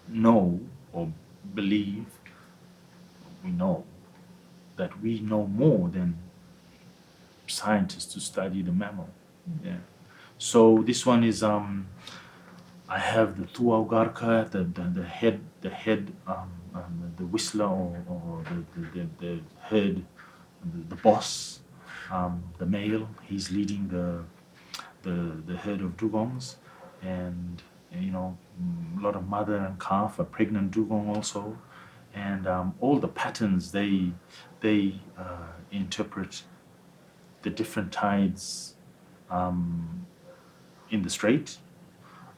know or believe we know that we know more than scientists who study the mammal. So this one is I have the tuaugarka, the head, the whistler or the head, the boss, the male. He's leading the herd of dugongs, and a lot of mother and calf, a pregnant dugong also, and all the patterns they interpret the different tides in the strait,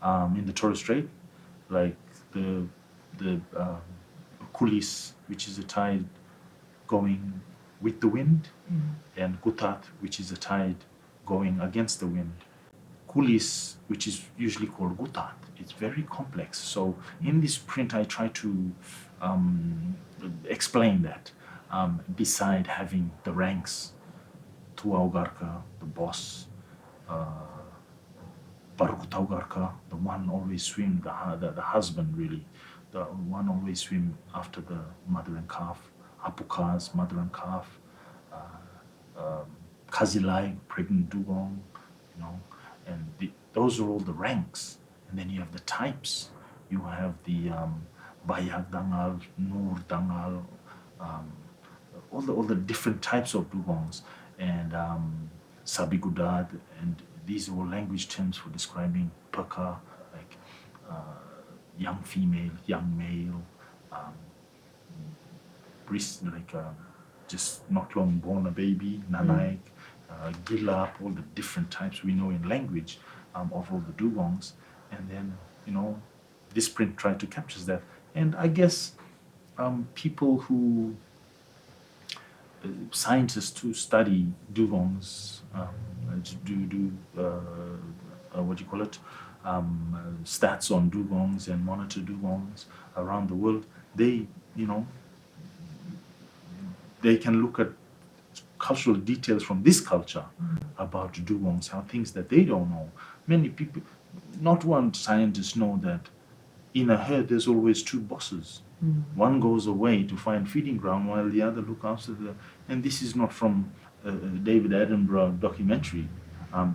in the Torres Strait, like the kulis, which is a tide going with the wind, and gutat, which is a tide going against the wind. Kulis, which is usually called gutat, it's very complex. So in this print, I try to explain that, beside having the ranks, tuaugarka, the boss, Barukutaugarka, the one always swim, the husband really, the one always swim after the mother and calf, Apukas, mother and calf, Kazilai, pregnant dugong, and those are all the ranks. And then you have the types. You have the Bayak Dangal, Nur Dangal, all the different types of dugongs, and Sabigudad, and these are all language terms for describing peka, like young female, young male, just not long born a baby, nanaik, gilap, all the different types we know in language of all the dugongs. And then, this print tried to capture that. And I guess people who, scientists who study dugongs, stats on dugongs and monitor dugongs around the world, they can look at cultural details from this culture about dugongs, how things that they don't know. Many people, not one scientist know that in a herd there's always 2 bosses. One goes away to find feeding ground while the other look after and this is not from David Attenborough documentary.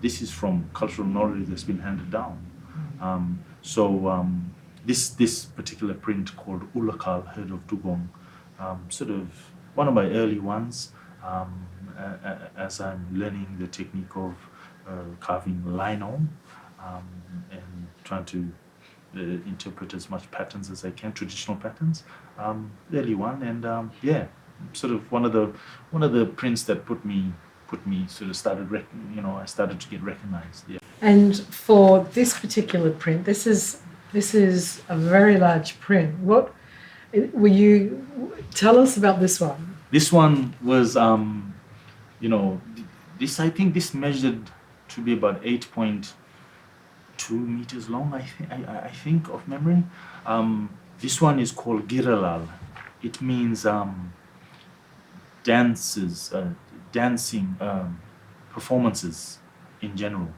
This is from cultural knowledge that's been handed down. This particular print called Ulakal, Herd of Dugong, sort of one of my early ones, as I'm learning the technique of carving lino, and trying to interpret as much patterns as I can, traditional patterns. Early one, and sort of one of the prints that put me sort of started I started to get recognized. Yeah. And for this particular print, this is a very large print. Will you tell us about this one? This one was, you know, this I think this measured to be about 8.2 meters long. I think of memory. This one is called Giralal. It means dances, dancing performances in general.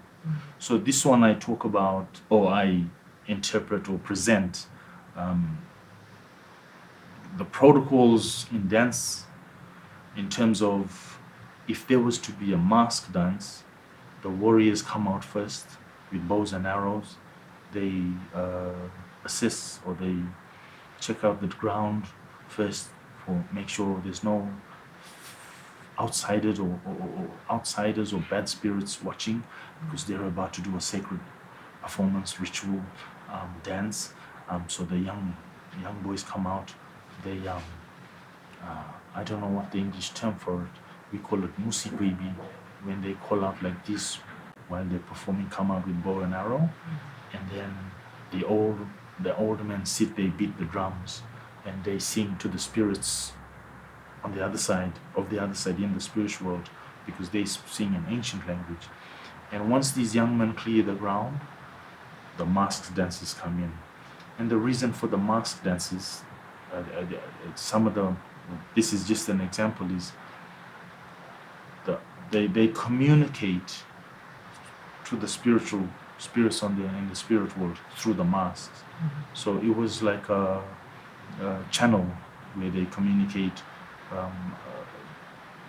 So this one I talk about, or I interpret or present the protocols in dance in terms of if there was to be a mask dance, the warriors come out first with bows and arrows. They assess or they check out the ground first for make sure there's no outsiders or outsiders or bad spirits watching, because they're about to do a sacred performance, ritual, dance. So the young boys come out. They I don't know what the English term for it. We call it musik baby. When they call out like this while they're performing, come out with bow and arrow, and then the older men sit. They beat the drums, and they sing to the spirits on the other side in the spiritual world, because they sing in ancient language. And once these young men clear the ground, the masked dancers come in. And the reason for the masked dances, some of the, this is just an example, is they communicate to the spirits in the spirit world through the masks. So it was like a channel where they communicate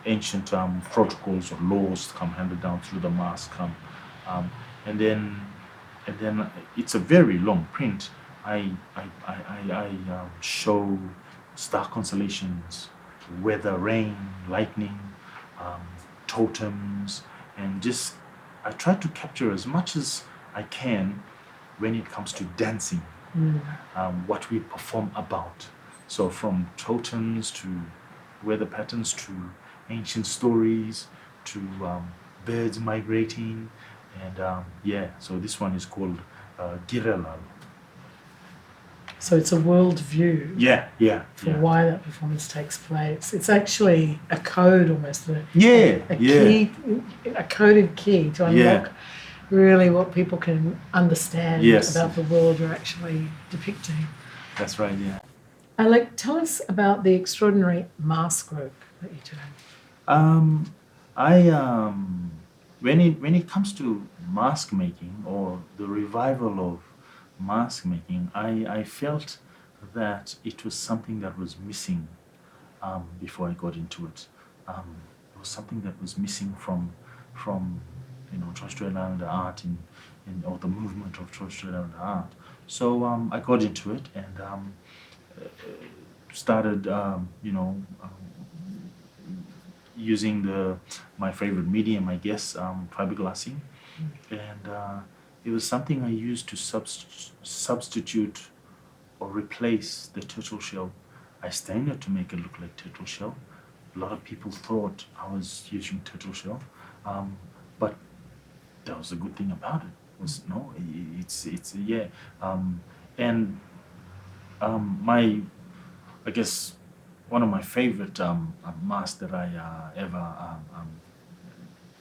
ancient protocols or laws come handed down through the mask. And then it's a very long print. I show star constellations, weather, rain, lightning, totems, and just I try to capture as much as I can when it comes to dancing, what we perform about. So from totems to weather patterns to ancient stories to birds migrating, and so this one is called Girelal. So it's a world view for why that performance takes place. It's actually a code almost, key, a coded key to unlock really what people can understand about the world you're actually depicting. That's right, yeah. Alick, tell us about the extraordinary mask work that you do. When it comes to mask making or the revival of mask making, I felt that it was something that was missing before I got into it. It was something that was missing from Torres Strait Islander art or the movement of Torres Strait Islander art. So I got into it and started using my favorite medium, I guess, fiberglassing, and it was something I used to substitute or replace the turtle shell. I stained it to make it look like turtle shell. A lot of people thought I was using turtle shell, but that was the good thing about it. Was no, and I guess one of my favorite masks that I ever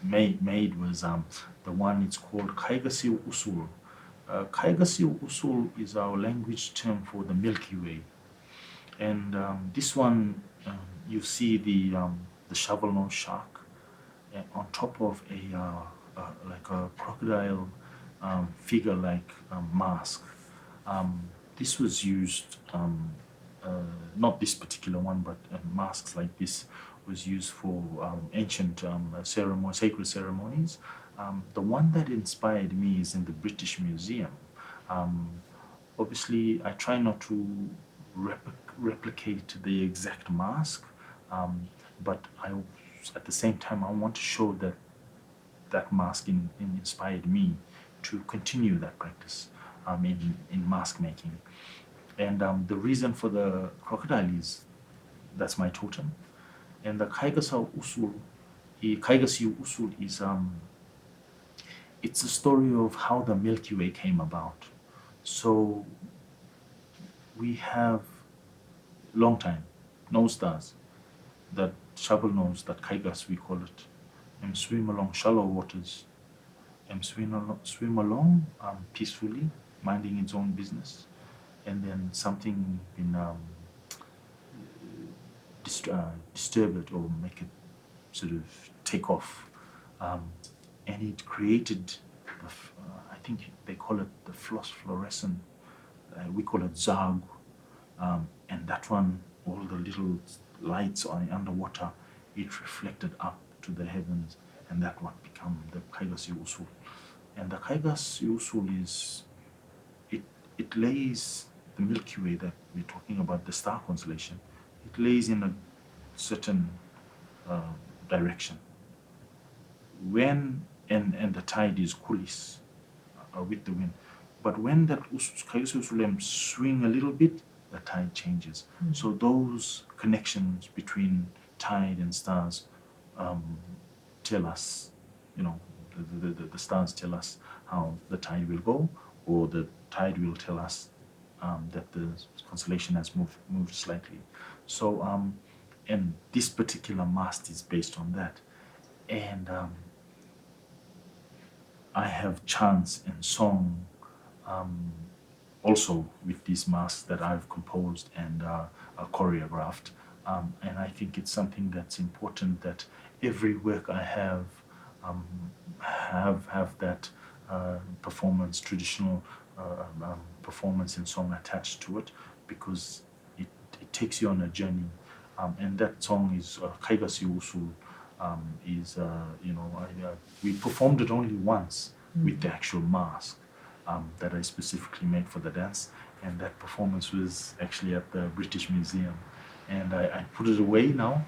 made was the one. It's called Kaigasi Usul. Kaigasi Usul is our language term for the Milky Way, and this one you see the shovel-nosed shark on top of like a crocodile figure-like mask. This was used. Not this particular one, but masks like this was used for ancient sacred ceremonies. The one that inspired me is in the British Museum. Obviously, I try not to replicate the exact mask, but at the same time, I want to show that mask inspired me to continue that practice in mask making. And the reason for the crocodile is that's my totem. And the Kaigasi Usul is it's a story of how the Milky Way came about. So we have long time, no stars. That shovel nose, that kaigas we call it, swim along shallow waters, swim along peacefully, minding its own business, and then something in disturb it or make it sort of take off, and it created, I think they call it the fluorescent. We call it zag, and that one, all the little lights on underwater, it reflected up to the heavens, and that one become the Kaigas Usul. And the Kaigas Usul is, it lays the Milky Way that we're talking about, the star constellation. It lays in a certain direction. When and the tide is coolies with the wind, but when that Kaigas Usul swing a little bit, the tide changes. So those connections between tide and stars tell us, the stars tell us how the tide will go, or the tide will tell us that the constellation has moved slightly. So, and this particular mast is based on that. And I have chants and song also with these masks that I've composed and choreographed. And I think it's something that's important, that every work I have that performance, traditional performance and song attached to it, because it takes you on a journey. And that song is Kaigas Usul. We performed it only once with the actual mask that I specifically made for the dance, and that performance was actually at the British Museum, and I put it away now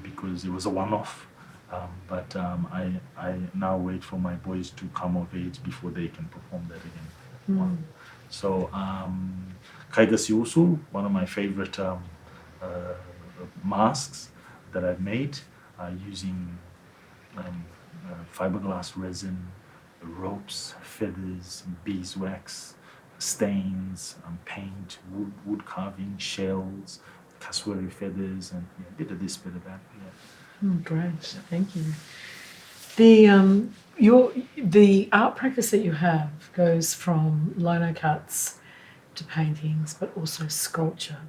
because it was a one-off, but I now wait for my boys to come of age before they can perform that again. So Kaigas Usul, one of my favorite masks that I've made using fiberglass resin, ropes, feathers, beeswax, stains, paint, wood carving, shells, cassowary feathers, and a bit of this, bit of that. Great, thank you. The art practice that you have goes from lino cuts to paintings, but also sculpture.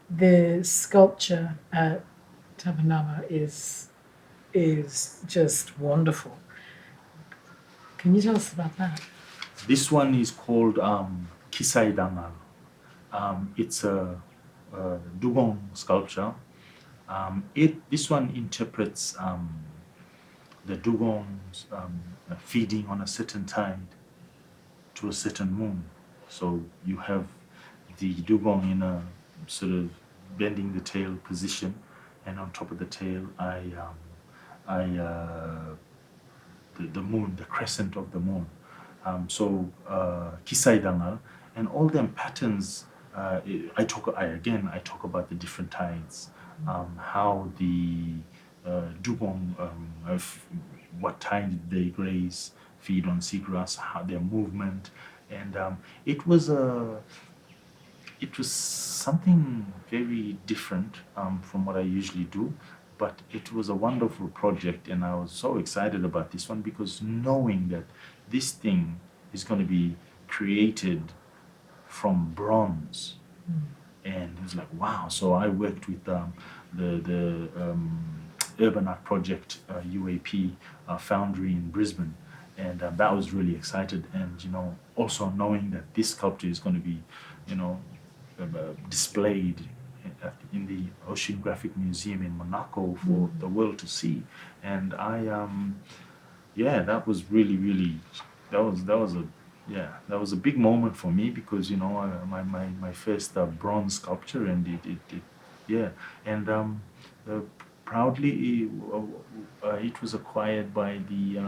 The sculpture at Tapanama is just wonderful. Can you tell us about that? This one is called Kisai Dangal. It's a Dugong sculpture. This one interprets the Dugongs feeding on a certain tide to a certain moon. So you have the Dugong in a sort of bending the tail position, and on top of the tail, the moon, the crescent of the moon. So Kisai Dangal, and all them patterns. I talk about the different tides, how the Dugong, what tide they graze, feed on seagrass, how their movement, and it was something very different from what I usually do. But it was a wonderful project, and I was so excited about this one, because knowing that this thing is going to be created from bronze, and it was like, wow. So I worked with the Urban Art Project UAP Foundry in Brisbane, and that was really excited. And also knowing that this sculpture is going to be displayed in the Oceanographic Museum in Monaco for the world to see. And that was really that was a big moment for me, because my first bronze sculpture, and proudly it was acquired by the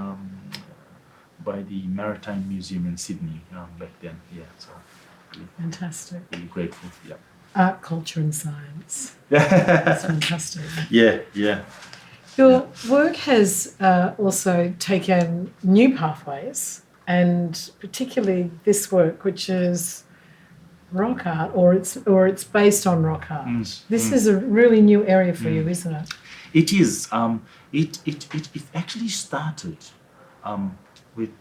Maritime Museum in Sydney back then. So Fantastic. really grateful. Art, culture, and science. That's fantastic. Yeah. Your work has also taken new pathways, and particularly this work, which is rock art, or it's based on rock art. This is a really new area for you, isn't it? It is. It actually started with,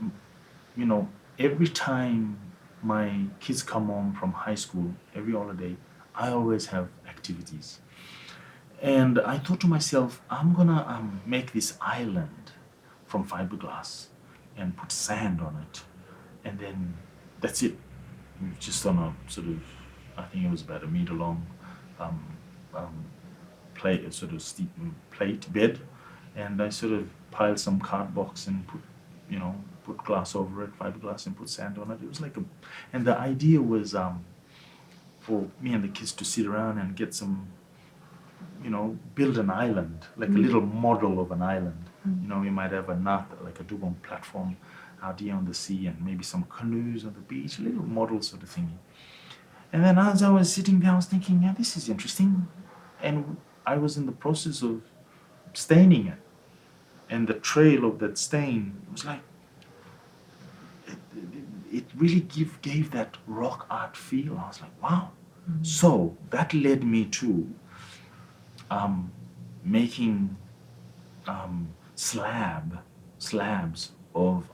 you know, every time my kids come home from high school, every holiday, I always have activities. And I thought to myself, I'm gonna make this island from fiberglass and put sand on it. And then that's it. Just on a sort of, I think it was about a meter long um, um, plate, sort of steep plate bed. And I sort of piled some card box and put glass over it, fiberglass, and put sand on it. It was like and the idea was for me and the kids to sit around and get some, build an island, like a little model of an island. We might have a nut, like a Dugong platform out here on the sea, and maybe some canoes on the beach, a little model sort of thingy. And then as I was sitting there, I was thinking, yeah, this is interesting. And I was in the process of staining it. And the trail of that stain was like, it really gave that rock art feel. I was like, wow. So that led me to making slabs of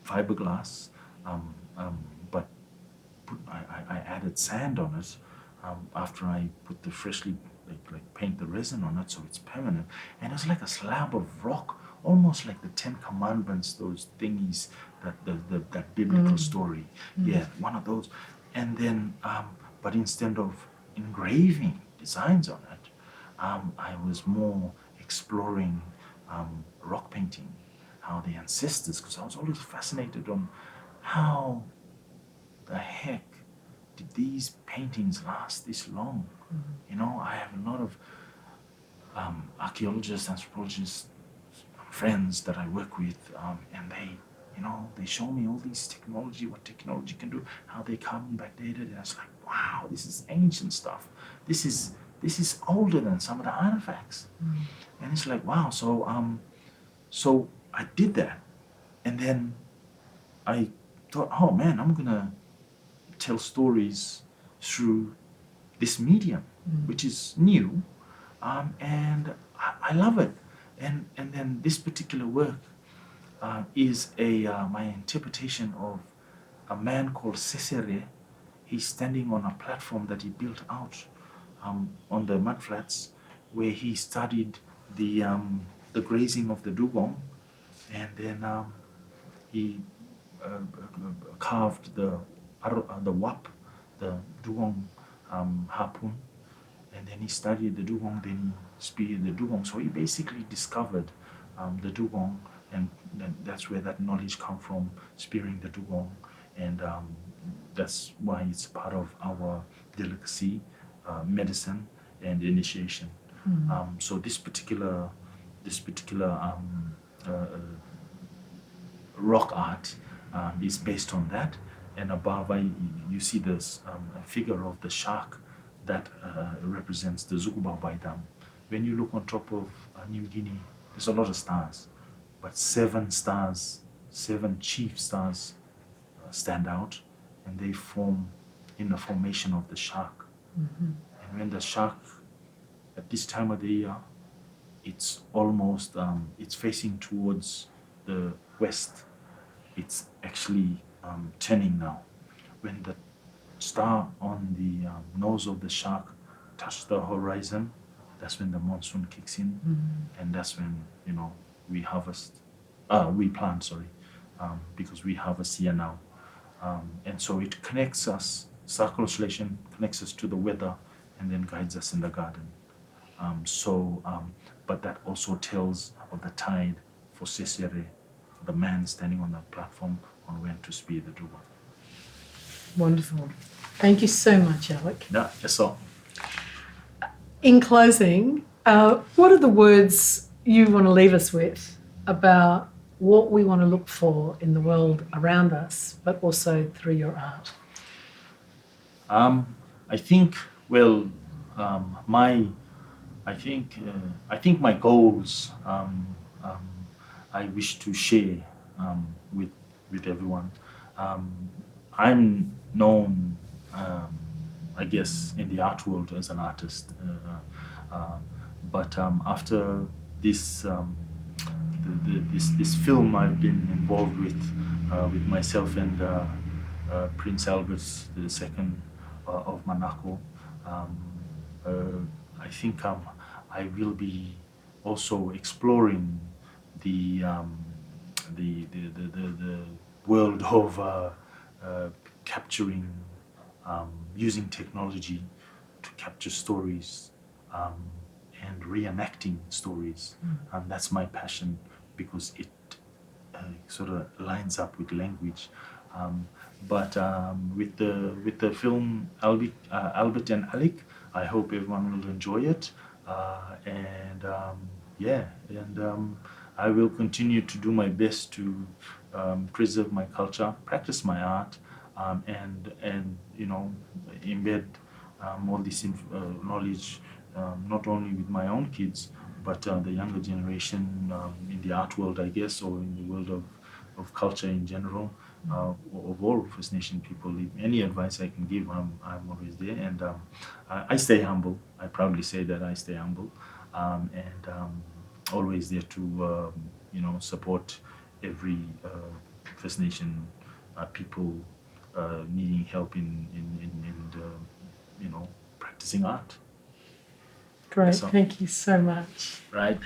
fiberglass, but I added sand on it after I put the freshly like paint the resin on it, so it's permanent. And it's like a slab of rock, almost like the Ten Commandments, those thingies, that biblical story. Yeah, one of those. And then, but instead of engraving designs on it, I was more exploring rock painting, how the ancestors, because I was always fascinated on how the heck did these paintings last this long? I have a lot of archaeologists, anthropologists, friends that I work with, and they show me all these technology, what technology can do, how they carbon backdated, and it's like, wow, this is ancient stuff. This is older than some of the artifacts, and it's like, wow. So I did that, and then I thought, oh man, I'm gonna tell stories through this medium, which is new, and I love it. And then this particular work is my interpretation of a man called Cesare. He's standing on a platform that he built out on the mudflats, where he studied the grazing of the dugong, and then he carved the wap, the dugong harpoon, and then he studied the dugong, then he speared the dugong. So he basically discovered the dugong, and that's where that knowledge come from, spearing the dugong, and that's why it's part of our delicacy, medicine, and initiation. So this particular rock art is based on that, and above you see this figure of the shark that represents the Zukubabai Dam. When you look on top of New Guinea, there's a lot of stars, but 7 stars, 7 chief stars stand out, and they form in the formation of the shark. And when the shark, at this time of the year, it's almost, it's facing towards the west. It's actually turning now. When the star on the nose of the shark touches the horizon, that's when the monsoon kicks in, and that's when we harvest. We plant, sorry, because we harvest here now, and so it connects us. Constellation connects us to the weather, and then guides us in the garden. But that also tells of the tide for Cesare, the man standing on the platform on when to spear the dugong. Wonderful. Thank you so much, Alick. Yeah, yes, sir. In closing, what are the words you want to leave us with about what we want to look for in the world around us, but also through your art? I think, well, I think my goals, I wish to share with everyone, I'm known, I guess, in the art world as an artist. But after this, this film I've been involved with myself and Prince Albert II of Monaco. Um, I think I will be also exploring the the world of capturing, using technology to capture stories, um, and reenacting stories. And that's my passion because it sort of lines up with language. Um, but with the film Albert and Alick, I hope everyone will enjoy it. And yeah, and I will continue to do my best to preserve my culture, practice my art, and embed all this knowledge, not only with my own kids but the younger generation in the art world, I guess, or in the world of culture in general, of all First Nation people. If any advice I can give, I'm always there, and I stay humble. I proudly say that I stay humble, and always there to support every First Nation people needing help in practicing art. Great, So, thank you so much. right.